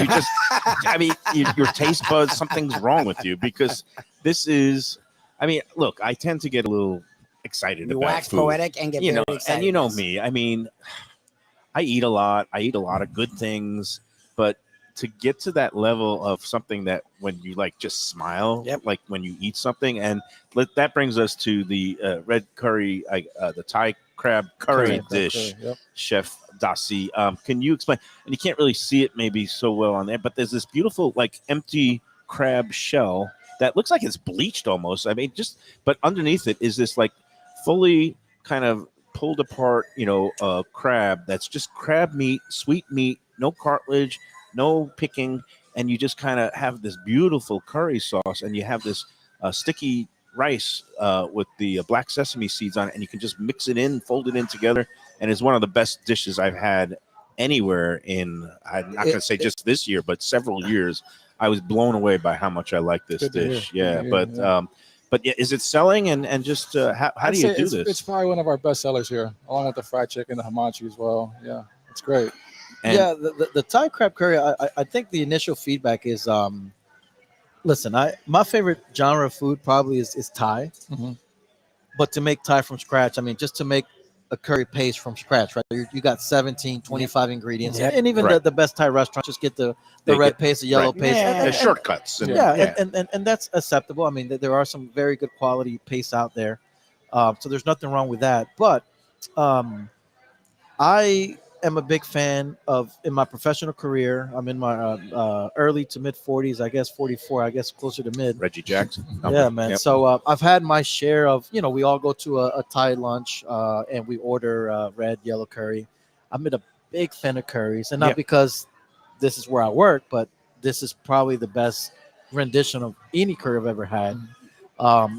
your taste buds, something's wrong with you, because this is. I mean, look, I tend to get a little excited You about wax food. poetic and get very excited. And you know me. I mean, I eat a lot. I eat a lot of good things, but to get to that level of something that when you like just smile, like when you eat something, and that brings us to the red curry, the Thai crab curry dish, Chef Dasi. Can you explain? And you can't really see it maybe so well on there, but there's this beautiful like empty crab shell that looks like it's bleached almost. I mean, but underneath it is this like fully kind of pulled apart, crab that's just crab meat, sweet meat, no cartilage, no picking, and you just kind of have this beautiful curry sauce, and you have this sticky rice with the black sesame seeds on it, and you can just mix it in, fold it in together, and it's one of the best dishes I've had anywhere in, I'm not going to say just this year, but several years. I was blown away by how much I like this dish. But is it selling? And just how do you do this? It's probably one of our best sellers here, along with the fried chicken, the hamachi as well. Yeah, it's great. And the Thai crab curry. I think the initial feedback is, listen, my favorite genre of food probably is Thai, but to make Thai from scratch, I mean, just to make a curry paste from scratch, right? You got 17, 25 ingredients, and even the best Thai restaurants just get the red paste, the yellow paste, and shortcuts. And that's acceptable. I mean, there are some very good quality pastes out there, so there's nothing wrong with that. But I am a big fan of, in my professional career, I'm in my early to mid 40s, I guess 44, I guess closer to mid. Reggie Jackson. Yeah, man. Yep. So I've had my share of, we all go to a Thai lunch and we order red, yellow curry. I'm a big fan of curries, and not because this is where I work, but this is probably the best rendition of any curry I've ever had.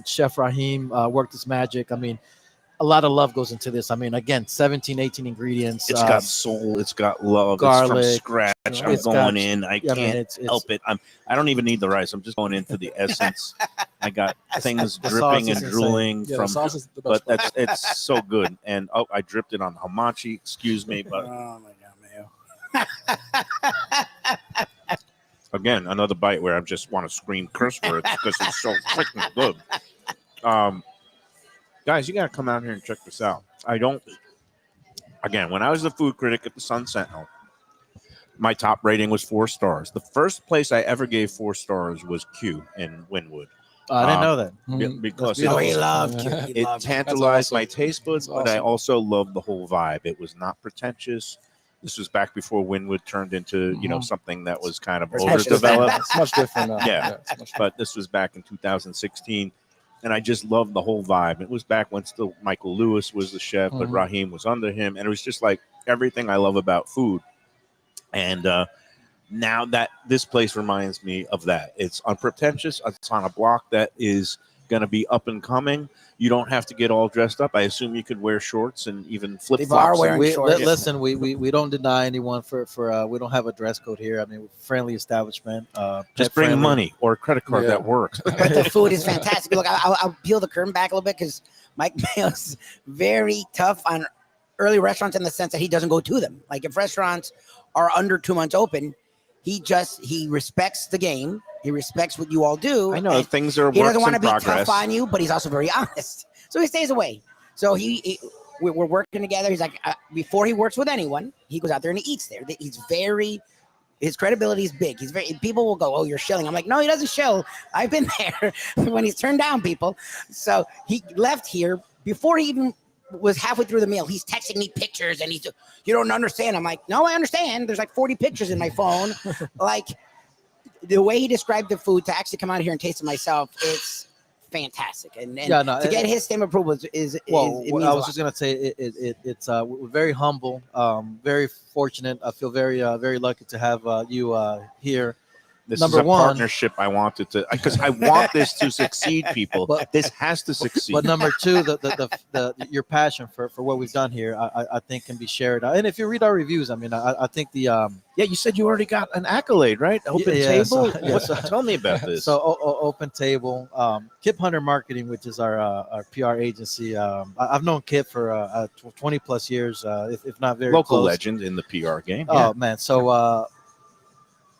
Chef Rahim worked his magic. I mean, a lot of love goes into this. I mean, again, 17, 18 ingredients. It's got soul. It's got love. Garlic. It's from scratch. I'm going in. I can't help it. I don't even need the rice. I'm just going into the essence. I got things dripping and drooling from. But it's so good. And I dripped it on hamachi. Excuse me, but Oh my God, Mayo. again, another bite where I just want to scream curse words because it's so freaking good. Guys, you got to come out here and check this out. Again, when I was the food critic at the Sun Sentinel, my top rating was 4 stars. The first place I ever gave 4 stars was Q in Wynwood. I didn't know that. Because it tantalized my taste buds, but I also loved the whole vibe. It was not pretentious. This was back before Wynwood turned into, something that was kind of overdeveloped. It's much different now. Yeah, but this was back in 2016. And I just loved the whole vibe. It was back when still Michael Lewis was the chef, but Rahim was under him. And it was just like everything I love about food. And now that this place reminds me of that. It's unpretentious. It's on a block that is going to be up and coming. You don't have to get all dressed up. I assume you could wear shorts and even flip-flops. Listen, we don't deny anyone for we don't have a dress code here. I mean, friendly establishment. Just bring money or a credit card that works. But the food is fantastic. Look, I'll peel the curtain back a little bit because Mike Mayo's very tough on early restaurants in the sense that he doesn't go to them. Like if restaurants are under 2 months open, he respects the game He respects what you all do. I know and things are he doesn't works want in to be progress. tough on you, but he's also very honest. So he stays away. So we're working together. He's like, before he works with anyone, he goes out there and he eats there. His credibility is big. People will go, oh, you're shilling. I'm like, no, he doesn't shill. I've been there when he's turned down people. So he left here before he even was halfway through the meal. He's texting me pictures and you don't understand. I'm like, no, I understand. There's like 40 pictures in my phone. Like the way he described the food to actually come out here and taste it myself, it's fantastic. And to get his stamp of approval is I was just gonna say it's we're very humble, very fortunate. I feel very very lucky to have you here. This Number is a one, partnership I wanted to, because I want this to succeed, people. This has to succeed. But number two, your passion for what we've done here, I think can be shared. And if you read our reviews, I mean, I think the yeah, you said you already got an accolade, right? Open Table. Tell me about this. So Open Table, Kip Hunter Marketing, which is our PR agency. I've known Kip for 20 plus years, if not very local close. legend in the PR game. Oh man, so.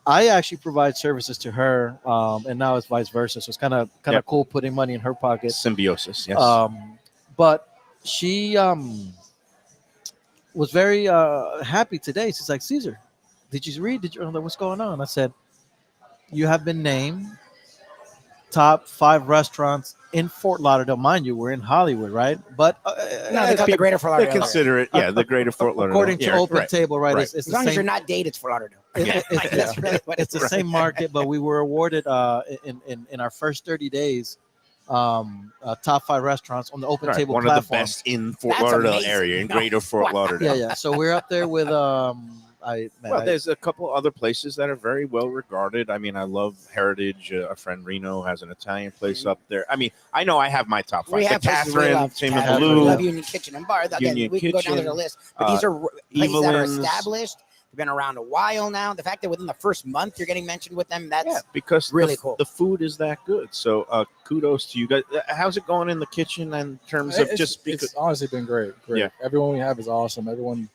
I actually provide services to her, and now it's vice versa. So it's kind of cool putting money in her pocket. Symbiosis, yes. But she was very happy today. She's like, Cesar, did you read? What's going on? I said, you have been named top 5 restaurants in Fort Lauderdale. Mind you, we're in Hollywood, right? But no, they call it the Greater Fort They Lauderdale. consider it, the Greater Fort Lauderdale. According to Open Table, right? Right. It's As the long same, as you're not dated, it's Fort Lauderdale. That's really what it's the same market, but we were awarded in our first 30 days top 5 restaurants on the Open Table one platform. of the best in Fort That's Lauderdale amazing. area, in Greater Fort Lauderdale. Yeah. So we're up there with There's a couple other places that are very well regarded. I mean, I love Heritage. A friend Reno has an Italian place up there. I mean, I know I have my top 5. We have places we Catherine, love. Tim Catherine, and we Blue, love Union Kitchen and Bar. Again, Union we can go down Kitchen, to the list. But these are places that are Evelyn's. established. They've been around a while now. The fact that within the first month you're getting mentioned with them, that's because really cool. The food is that good. So kudos to you guys. How's it going in the kitchen in terms of it's honestly been great. Yeah. Everyone we have is awesome. Everyone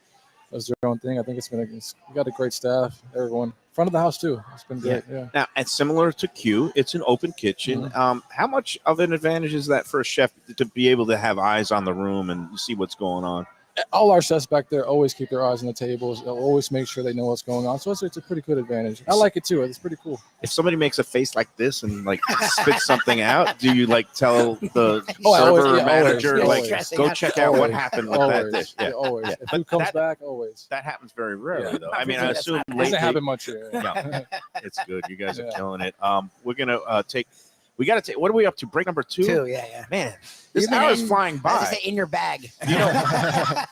does their own thing. I think we got a great staff. Everyone front of the house too. It's been great. Yeah. Now, and similar to Q, it's an open kitchen. How much of an advantage is that for a chef to be able to have eyes on the room and see what's going on? All our chefs back there always keep their eyes on the tables. They'll always make sure they know what's going on. So it's a pretty good advantage. I like it too. It's pretty cool. If somebody makes a face like this and like spits something out, do you like tell the server or manager go check out what happened with that dish? Yeah, always. If food comes back, always. That happens very rarely though. I mean, Yeah, I assume It doesn't lately, happen much here. it's good. You guys are killing it. We're gonna we got to take. What are we up to? Break number 2. 2, yeah. Man, this You've been hour is flying As by. I say, in your bag. You know,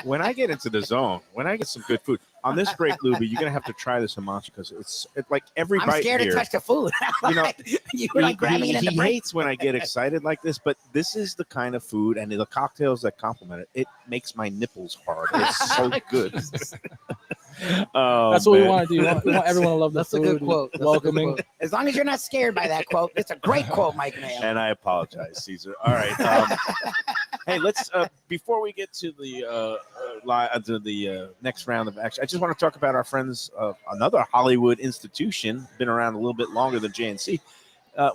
when I get into the zone, when I get some good food on this break, Lubie, you're gonna have to try this hamachi because it's like every I'm bite scared here. to touch the food. You know, you were like grabbing it in the he break. hates when I get excited like this, but this is the kind of food and the cocktails that complement it. It makes my nipples hard. It's so good. Oh, That's what we man. want to do. We want everyone to love the That's a food. good quote. That's a good Welcoming. quote. As long as you're not scared by that quote, it's a great quote, Mike Mayo. And I apologize, Cesar. All right. Hey, let's before we get to the next round of action, I just want to talk about our friends of another Hollywood institution, been around a little bit longer than JNC.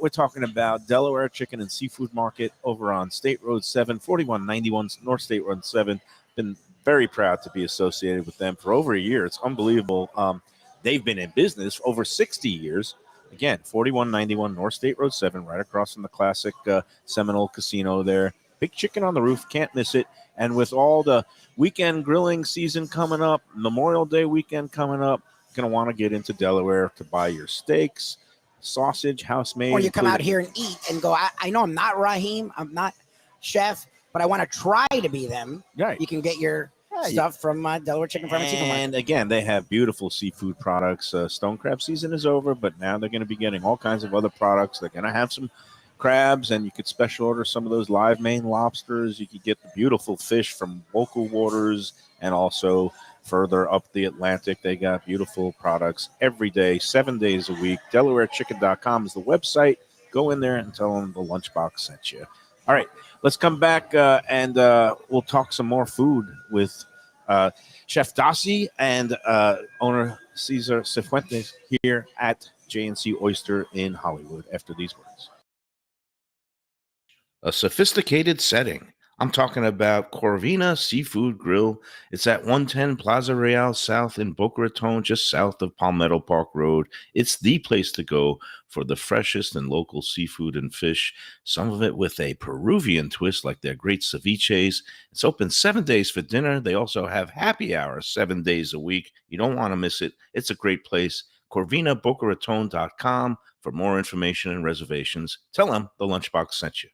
We're talking about Delaware Chicken and Seafood Market over on State Road 7, 4191 North State Road 7. Been very proud to be associated with them for over a year. It's unbelievable. They've been in business over 60 years. Again, 4191 North State Road 7, right across from the classic Seminole Casino there. Big chicken on the roof, can't miss it. And with all the weekend grilling season coming up, Memorial Day weekend coming up, you're going to want to get into Delaware to buy your steaks, sausage, house made. Or you come out here and eat and go, I know I'm not Raheem, I'm not chef, but I want to try to be them. Right. You can get your stuff from Delaware Chicken Farm and Seafood Market. And again, they have beautiful seafood products. Stone crab season is over, but now they're going to be getting all kinds of other products. They're going to have some crabs, and you could special order some of those live Maine lobsters. You could get the beautiful fish from local waters, and also further up the Atlantic, they got beautiful products every day, 7 days a week. DelawareChicken.com is the website. Go in there and tell them the Lunchbox sent you. All right, let's come back and we'll talk some more food with Chef Dassy and owner Cesar Cifuentes here at J C Oyster in Hollywood after these words. A sophisticated setting. I'm talking about Corvina Seafood Grill. It's at 110 Plaza Real South in Boca Raton, just south of Palmetto Park Road. It's the place to go for the freshest and local seafood and fish, some of it with a Peruvian twist like their great ceviches. It's open 7 days for dinner. They also have happy hours 7 days a week. You don't want to miss it. It's a great place. CorvinaBocaRaton.com for more information and reservations. Tell them the Lunchbox sent you.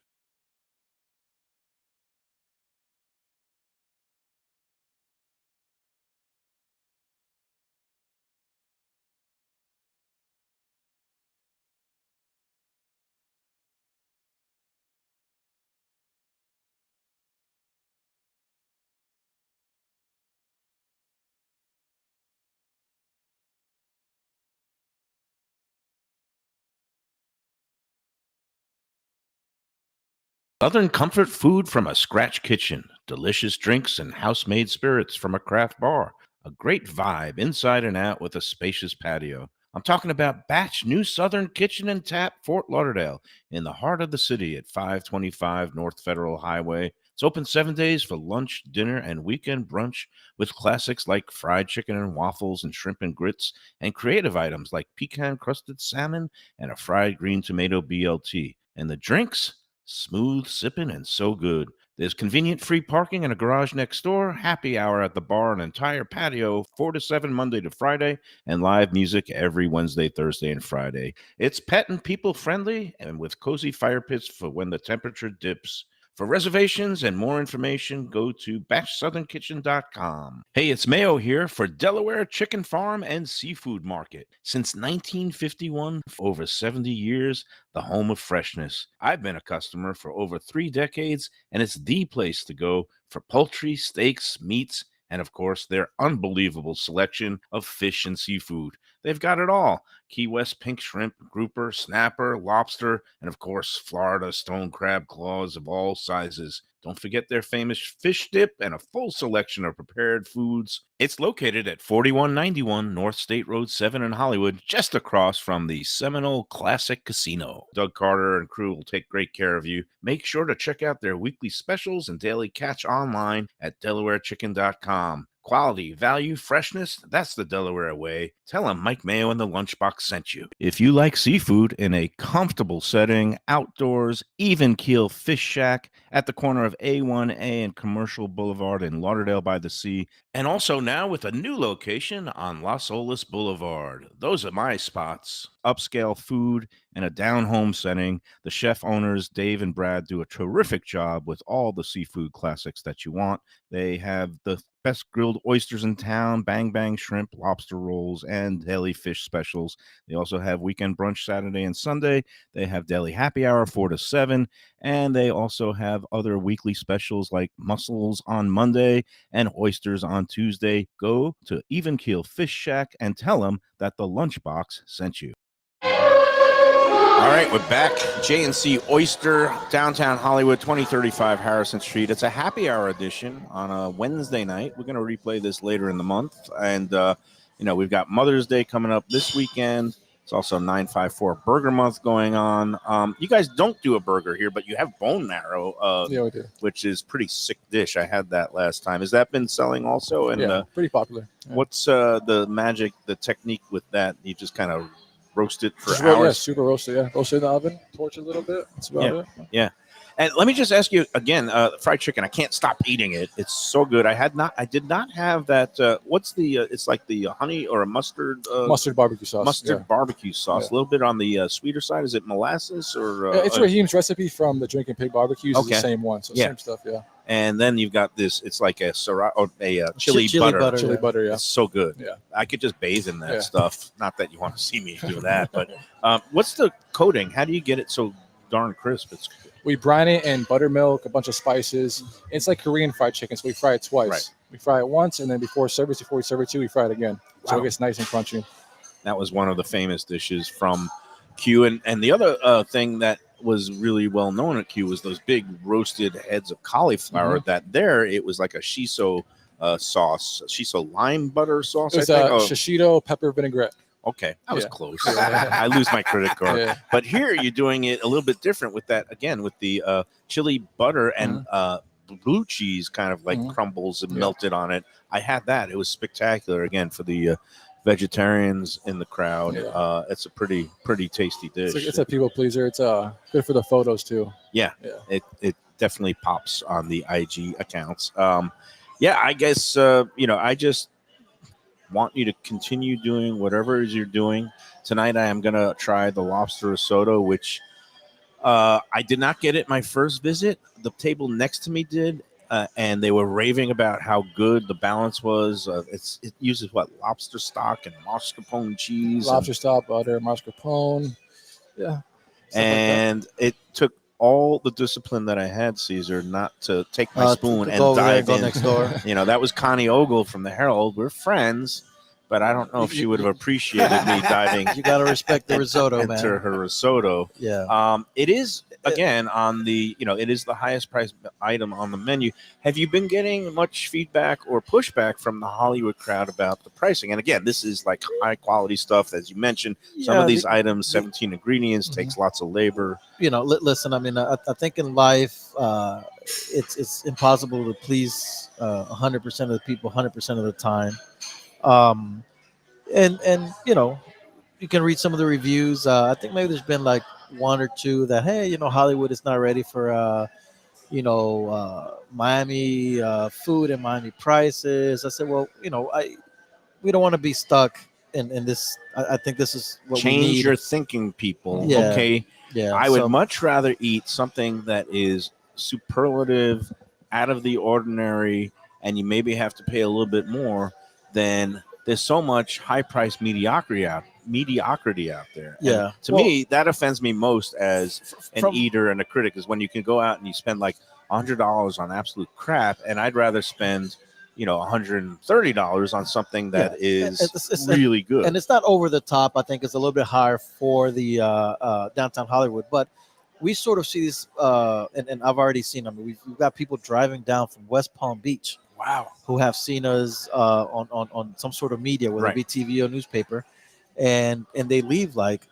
Southern comfort food from a scratch kitchen, delicious drinks and house-made spirits from a craft bar, a great vibe inside and out with a spacious patio. I'm talking about Batch New Southern Kitchen and Tap, Fort Lauderdale, in the heart of the city at 525 North Federal Highway. It's open 7 days for lunch, dinner, and weekend brunch with classics like fried chicken and waffles and shrimp and grits, and creative items like pecan-crusted salmon and a fried green tomato BLT. And the drinks? Smooth sipping and so good. There's convenient free parking and a garage next door, happy hour at the bar, an entire patio, 4 to 7 Monday to Friday, and live music every Wednesday, Thursday, and Friday. It's pet and people friendly and with cozy fire pits for when the temperature dips. For reservations and more information, go to batchsouthernkitchen.com. Hey, it's Mayo here for Delaware Chicken Farm and Seafood Market. Since 1951, for over 70 years, the home of freshness. I've been a customer for over 3 decades, and it's the place to go for poultry, steaks, meats, and of course, their unbelievable selection of fish and seafood. They've got it all. Key West pink shrimp, grouper, snapper, lobster, and of course, Florida stone crab claws of all sizes. Don't forget their famous fish dip and a full selection of prepared foods. It's located at 4191 North State Road 7 in Hollywood, just across from the Seminole Classic Casino. Doug Carter and crew will take great care of you. Make sure to check out their weekly specials and daily catch online at DelawareChicken.com. Quality, value, freshness, that's the Delaware way. Tell them Mike Mayo and the Lunchbox sent you. If you like seafood in a comfortable setting, outdoors, even keel fish shack at the corner of A1A and Commercial Boulevard in Lauderdale by the Sea, and also now with a new location on Las Olas Boulevard. Those are my spots. Upscale food in a down-home setting. The chef owners, Dave and Brad, do a terrific job with all the seafood classics that you want. They have the best grilled oysters in town, bang bang shrimp, lobster rolls, and deli fish specials. They also have weekend brunch Saturday and Sunday. They have deli happy hour 4 to 7, and they also have other weekly specials like mussels on Monday and oysters on Tuesday. Go to Even Keel Fish Shack and tell them that the Lunchbox sent you. All right, we're back. J&C Oyster, downtown Hollywood, 2035 Harrison Street. It's a happy hour edition on a Wednesday night. We're going to replay this later in the month. And, we've got Mother's Day coming up this weekend. It's also 954 Burger Month going on. You guys don't do a burger here, but you have bone marrow, Yeah, we do. which is pretty sick dish. I had that last time. Has that been selling also? And Yeah, pretty popular. Yeah. what's the magic, the technique with that? You just kind of roast it for Just hours? Yeah, super roasted. Yeah, roast it in the oven, torch it a little bit. That's about it. And let me just ask you again, fried chicken. I can't stop eating it. It's so good. I did not have that. What's the? It's like the honey or a mustard. Mustard barbecue sauce. Mustard barbecue sauce. Yeah. A little bit on the sweeter side. Is it molasses or? Yeah, it's Raheem's recipe from the Drinking Pig barbecues. It's Okay. the same one. So Yeah. same stuff. Yeah. And then you've got this. It's like a chili Chili butter. butter. Chili Yeah. butter. Yeah. It's so good. Yeah. I could just bathe in that Yeah. stuff. Not that you want to see me do that, but what's the coating? How do you get it so darn crisp? It's We brine it in buttermilk, a bunch of spices. It's like Korean fried chicken, so we fry it twice. Right. We fry it once, and then before we serve it too, we fry it again. So Wow. it gets nice and crunchy. That was one of the famous dishes from Q. And the other thing that was really well known at Q was those big roasted heads of cauliflower. That there, it was like a shiso sauce. Shiso lime butter sauce. It was I think. shishito pepper vinaigrette. Okay, I was Yeah. close. I lose my credit card. Yeah. But here you're doing it a little bit different with that, again, with the chili butter and blue cheese kind of like crumbles and melted on it. I had that. It was spectacular, again, for the vegetarians in the crowd. Yeah. It's a pretty tasty dish. It's a people pleaser. It's good for the photos too. Yeah. It definitely pops on the IG accounts. I guess, I just want you to continue doing whatever it is you're doing. Tonight I am going to try the lobster risotto, which I did not get it my first visit. The table next to me did, and they were raving about how good the balance was. It uses lobster stock and mascarpone cheese. Lobster stock, butter, mascarpone. Yeah. And it took all the discipline that I had, Cesar, not to take my spoon and go dive in. next door. That was Connie Ogle from the Herald. We're friends, but I don't know if she would have appreciated me diving. You got to respect the risotto, into man. her risotto. Yeah. It is, again, on the, it is the highest priced item on the menu. Have you been getting much feedback or pushback from the Hollywood crowd about the pricing? And again, this is like high quality stuff, as you mentioned. Some of these items, 17 ingredients, takes lots of labor. Listen, I mean, I think in life, it's impossible to please 100% of the people 100% of the time. And you can read some of the reviews. I think maybe there's been like one or two that, hey, Hollywood is not ready for Miami food and Miami prices. I said, well, we don't want to be stuck in this. I think this is what we need. Change your thinking, people. Yeah. Okay. Yeah, I would much rather eat something that is superlative, out of the ordinary, and you maybe have to pay a little bit more than there's so much high-priced mediocrity out there. Yeah. And to me, that offends me most as an eater and a critic, is when you can go out and you spend like $100 on absolute crap, and I'd rather spend $130 on something that is it's really good. And it's not over the top. I think it's a little bit higher for the downtown Hollywood, but we sort of see this, and I've already seen them. We've got people driving down from West Palm Beach. Wow. Who have seen us on some sort of media, whether it be TV or newspaper, and they leave like,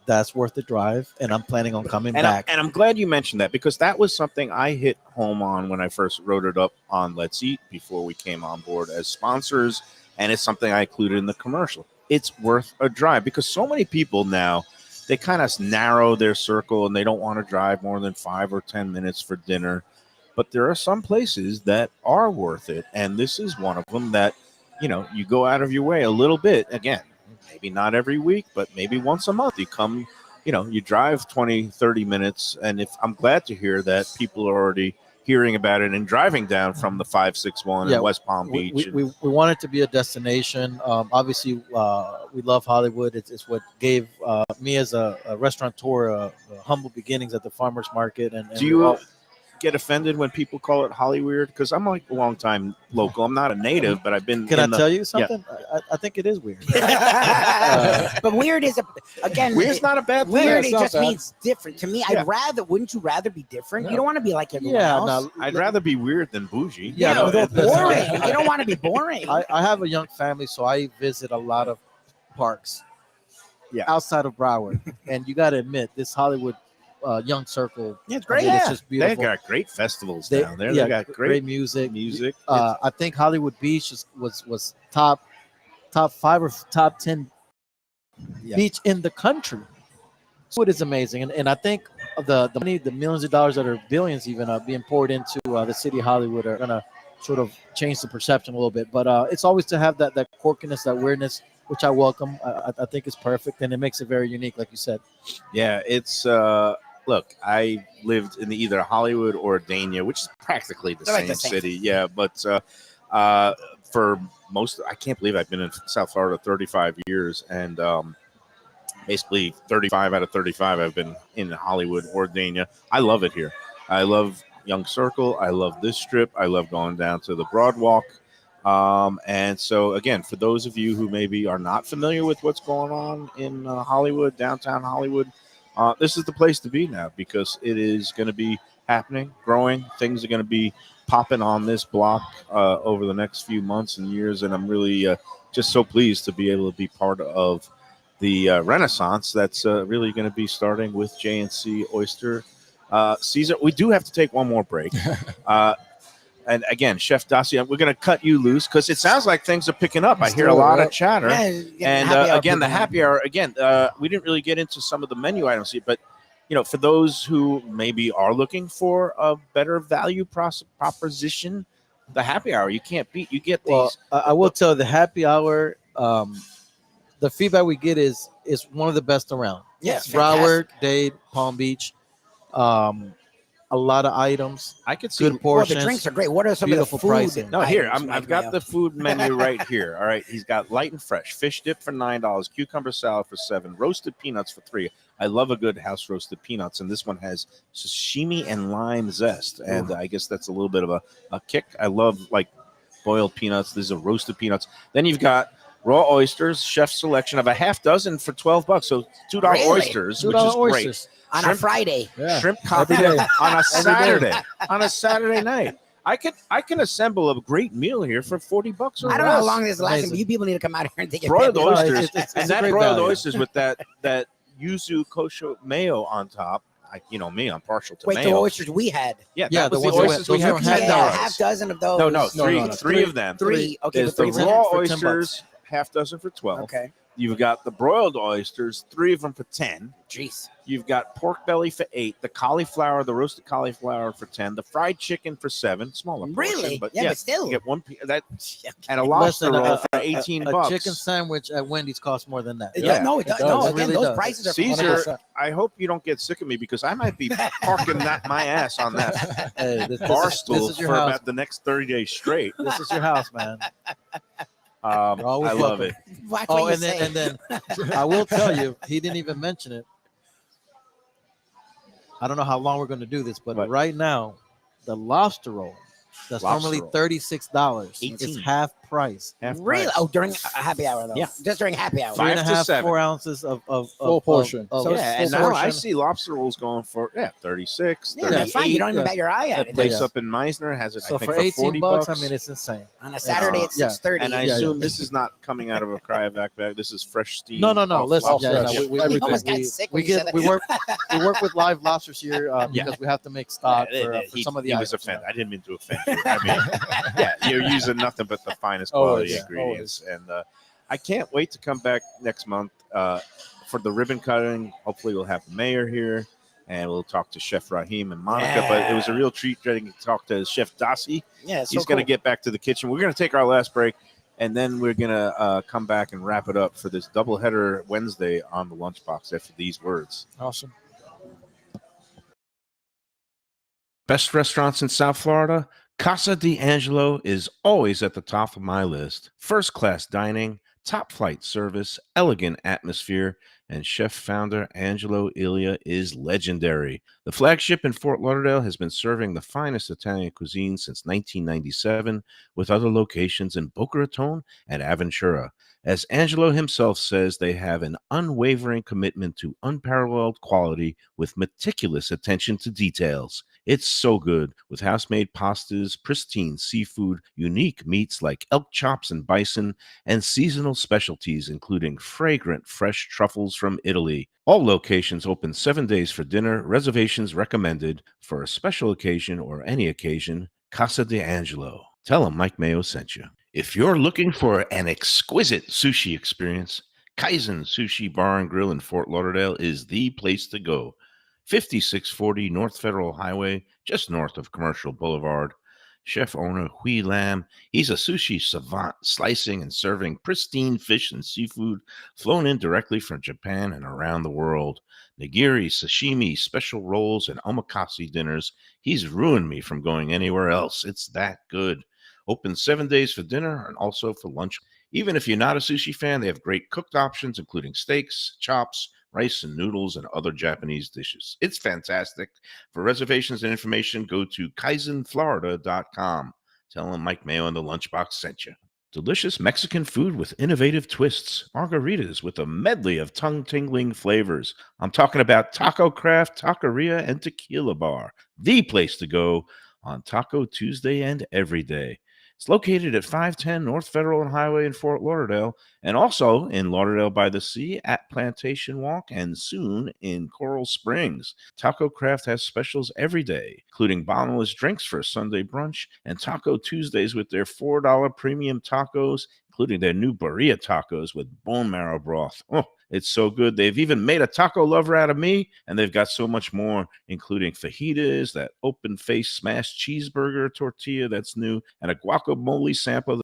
that's worth the drive, and I'm planning on coming back. And I'm glad you mentioned that, because that was something I hit home on when I first wrote it up on Let's Eat before we came on board as sponsors, and it's something I included in the commercial. It's worth a drive, because so many people now, they kind of narrow their circle and they don't want to drive more than 5 or 10 minutes for dinner. But there are some places that are worth it, and this is one of them that, you go out of your way a little bit. Again, maybe not every week, but maybe once a month. You come, you drive 20, 30 minutes, and I'm glad to hear that people are already hearing about it and driving down from the 561 in West Palm Beach. We want it to be a destination. Obviously, we love Hollywood. It's what gave me as a restaurateur humble beginnings at the farmers market. And do you get offended when people call it Hollywood? Because I'm like a long time local. I'm not a native, but I've been. Can I tell you something? Yeah. I think it is weird. But weird is weird's not a bad thing. Weird, Yeah, it just means different. To me, wouldn't you rather be different? You don't want to be like everyone else. No, I'd rather be weird than bougie. Yeah, boring. You don't want to be boring. I have a young family, so I visit a lot of parks outside of Broward. And you got to admit, this Hollywood Young Circle. Yeah, it's great. It's just beautiful. They got great festivals down there. They got great music. I think Hollywood Beach was top 5 or top 10 beach in the country. So it is amazing, and I think the money, the millions of dollars that are billions even being poured into the city of Hollywood are gonna sort of change the perception a little bit. But it's always to have that quirkiness, that weirdness, which I welcome. I think it's perfect, and it makes it very unique, like you said. Yeah, it's look, I lived in either Hollywood or Dania, which is practically the same city. Yeah, but for most, I can't believe I've been in South Florida 35 years, and basically 35 out of 35 I've been in Hollywood or Dania. I love it here. I love Young Circle. I love this strip. I love going down to the Broadwalk. And so, again, for those of you who maybe are not familiar with what's going on in Hollywood, downtown Hollywood, this is the place to be now, because it is going to be happening, growing. Things are going to be popping on this block over the next few months and years, and I'm really just so pleased to be able to be part of the renaissance that's really going to be starting with J C Oyster Cesar. We do have to take one more break. And again, Chef Dassey, we're going to cut you loose because it sounds like things are picking up. I hear a lot of chatter. And again, the happy hour, again, we didn't really get into some of the menu items here, but for those who maybe are looking for a better value proposition, the happy hour, you can't beat. You get these. Well, I will tell you, the happy hour, the feedback we get is one of the best around. Yes, Broward, Dade, Palm Beach. A lot of items. I could see good portions. Well, the drinks are great. What are some of the Beautiful food? pricing. No, here I've got the food menu right here. All right, he's got light and fresh fish dip for $9, cucumber salad for $7, roasted peanuts for $3. I love a good house roasted peanuts, and this one has sashimi and lime zest, and I guess that's a little bit of a kick. I love like boiled peanuts. These are roasted peanuts. Then you've got raw oysters, chef selection of a half dozen for $12. So $2 Really? oysters, $2 which is oysters. great. On a Friday. Yeah. Shrimp Every cocktail day. on a Saturday. On a Saturday night. I can assemble a great meal here for $40 or I don't know how less. long this is lasting, but Amazing. you people need to come out here and take it. Broiled No, oysters, it's and a that great broiled value. oysters with that yuzu kosho mayo on top. Me, I'm partial to Wait, the mayo. oysters we had. Yeah, Yeah, that was the the ones oysters that we went- have those had. were Yeah, $10. half dozen of those. No, No, three of them. Three. Okay, There's but the three raw for $10. oysters, half dozen for $12. Okay. You've got the broiled oysters, 3 of them for $10. Jeez. You've got pork belly for $8, the cauliflower, the roasted cauliflower for $10, the fried chicken for $7, smaller portion, Really? but Yeah, but still. you get one and a lobster Listen, roll for $18. A chicken sandwich at Wendy's costs more than that. Yeah, No, it does. it No, does. again, It really those does. prices are Caesar, 100%. I hope you don't get sick of me because I might be parking my ass on that Hey, this bar is, stool this is your for house. about the next 30 days straight. This is your house, man. I You're always love welcome. it. Watch Oh, what you and say. then I will tell you, he didn't even mention it. I don't know how long we're going to do this, but Right. right now, the lobster roll that's Lobster normally roll. $36 $18. is half price. Half Really? price. Oh, during a happy hour though. Yeah. Just during happy hour. 5 3 and a to half, 7. 4 ounces of Full portion. Of, So of Yeah, full and now I portion. see lobster rolls going for 36, Yeah, that's fine. You don't even yeah. bat your eye at That it. place Yeah. up in Meisner has it, So I think, for for $18, $40. I mean, it's insane. On a Saturday, it's Yeah. 6:30. And I Yeah, assume this is not coming out of a cryovac bag. This is fresh steam. No. off Listen, lobster. yeah, fresh. no, we Everything. almost got sick we when you said get that. we work with live lobsters here Yeah. because we have to make stock Yeah, for some of the he items. was offended. I didn't mean to offend you. I mean, yeah, you're using nothing but the finest quality Always, ingredients, and I can't wait to come back next month for the ribbon cutting. Hopefully, we'll have the mayor here, and we'll talk to Chef Rahim and Monica. But it was a real treat getting to talk to Chef Dassey. Yeah, it's He's so going to cool. get back to the kitchen. We're going to take our last break, and then we're going to come back and wrap it up for this doubleheader Wednesday on the Lunchbox after these words. Awesome. Best restaurants in South Florida? Casa D'Angelo is always at the top of my list. First class dining, top flight service, elegant atmosphere, and chef founder Angelo Ilia is legendary. The flagship in Fort Lauderdale has been serving the finest Italian cuisine since 1997, with other locations in Boca Raton and Aventura. As Angelo himself says, they have an unwavering commitment to unparalleled quality with meticulous attention to details. It's so good with house-made pastas, pristine seafood, unique meats like elk chops and bison, and seasonal specialties including fragrant fresh truffles from Italy. All locations open 7 days for dinner. Reservations recommended for a special occasion or any occasion. Casa D'Angelo. Tell them Mike Mayo sent you. If you're looking for an exquisite sushi experience, Kaizen Sushi Bar and Grill in Fort Lauderdale is the place to go. 5640 North Federal Highway, just north of Commercial Boulevard. Chef owner Hui Lam, he's a sushi savant, slicing and serving pristine fish and seafood flown in directly from Japan and around the world. Nigiri, sashimi, special rolls, and omakase dinners. He's ruined me from going anywhere else. It's that good. Open 7 days for dinner and also for lunch. Even if you're not a sushi fan, they have great cooked options, including steaks, chops, rice and noodles, and other Japanese dishes. It's fantastic. For reservations and information, go to kaizenflorida.com. Tell them Mike Mayo and the Lunchbox sent you. Delicious Mexican food with innovative twists. Margaritas with a medley of tongue-tingling flavors. I'm talking about Taco Craft, Taqueria, and Tequila Bar. The place to go on Taco Tuesday and every day. It's located at 510 North Federal and Highway in Fort Lauderdale, and also in Lauderdale by the Sea at Plantation Walk, and soon in Coral Springs. Taco Craft has specials every day, including bottomless drinks for a Sunday brunch, and Taco Tuesdays with their $4 premium tacos, including their new burrito tacos with bone marrow broth. Oh, it's so good. They've even made a taco lover out of me, and they've got so much more, including fajitas, that open-faced smashed cheeseburger tortilla that's new, and a guacamole sample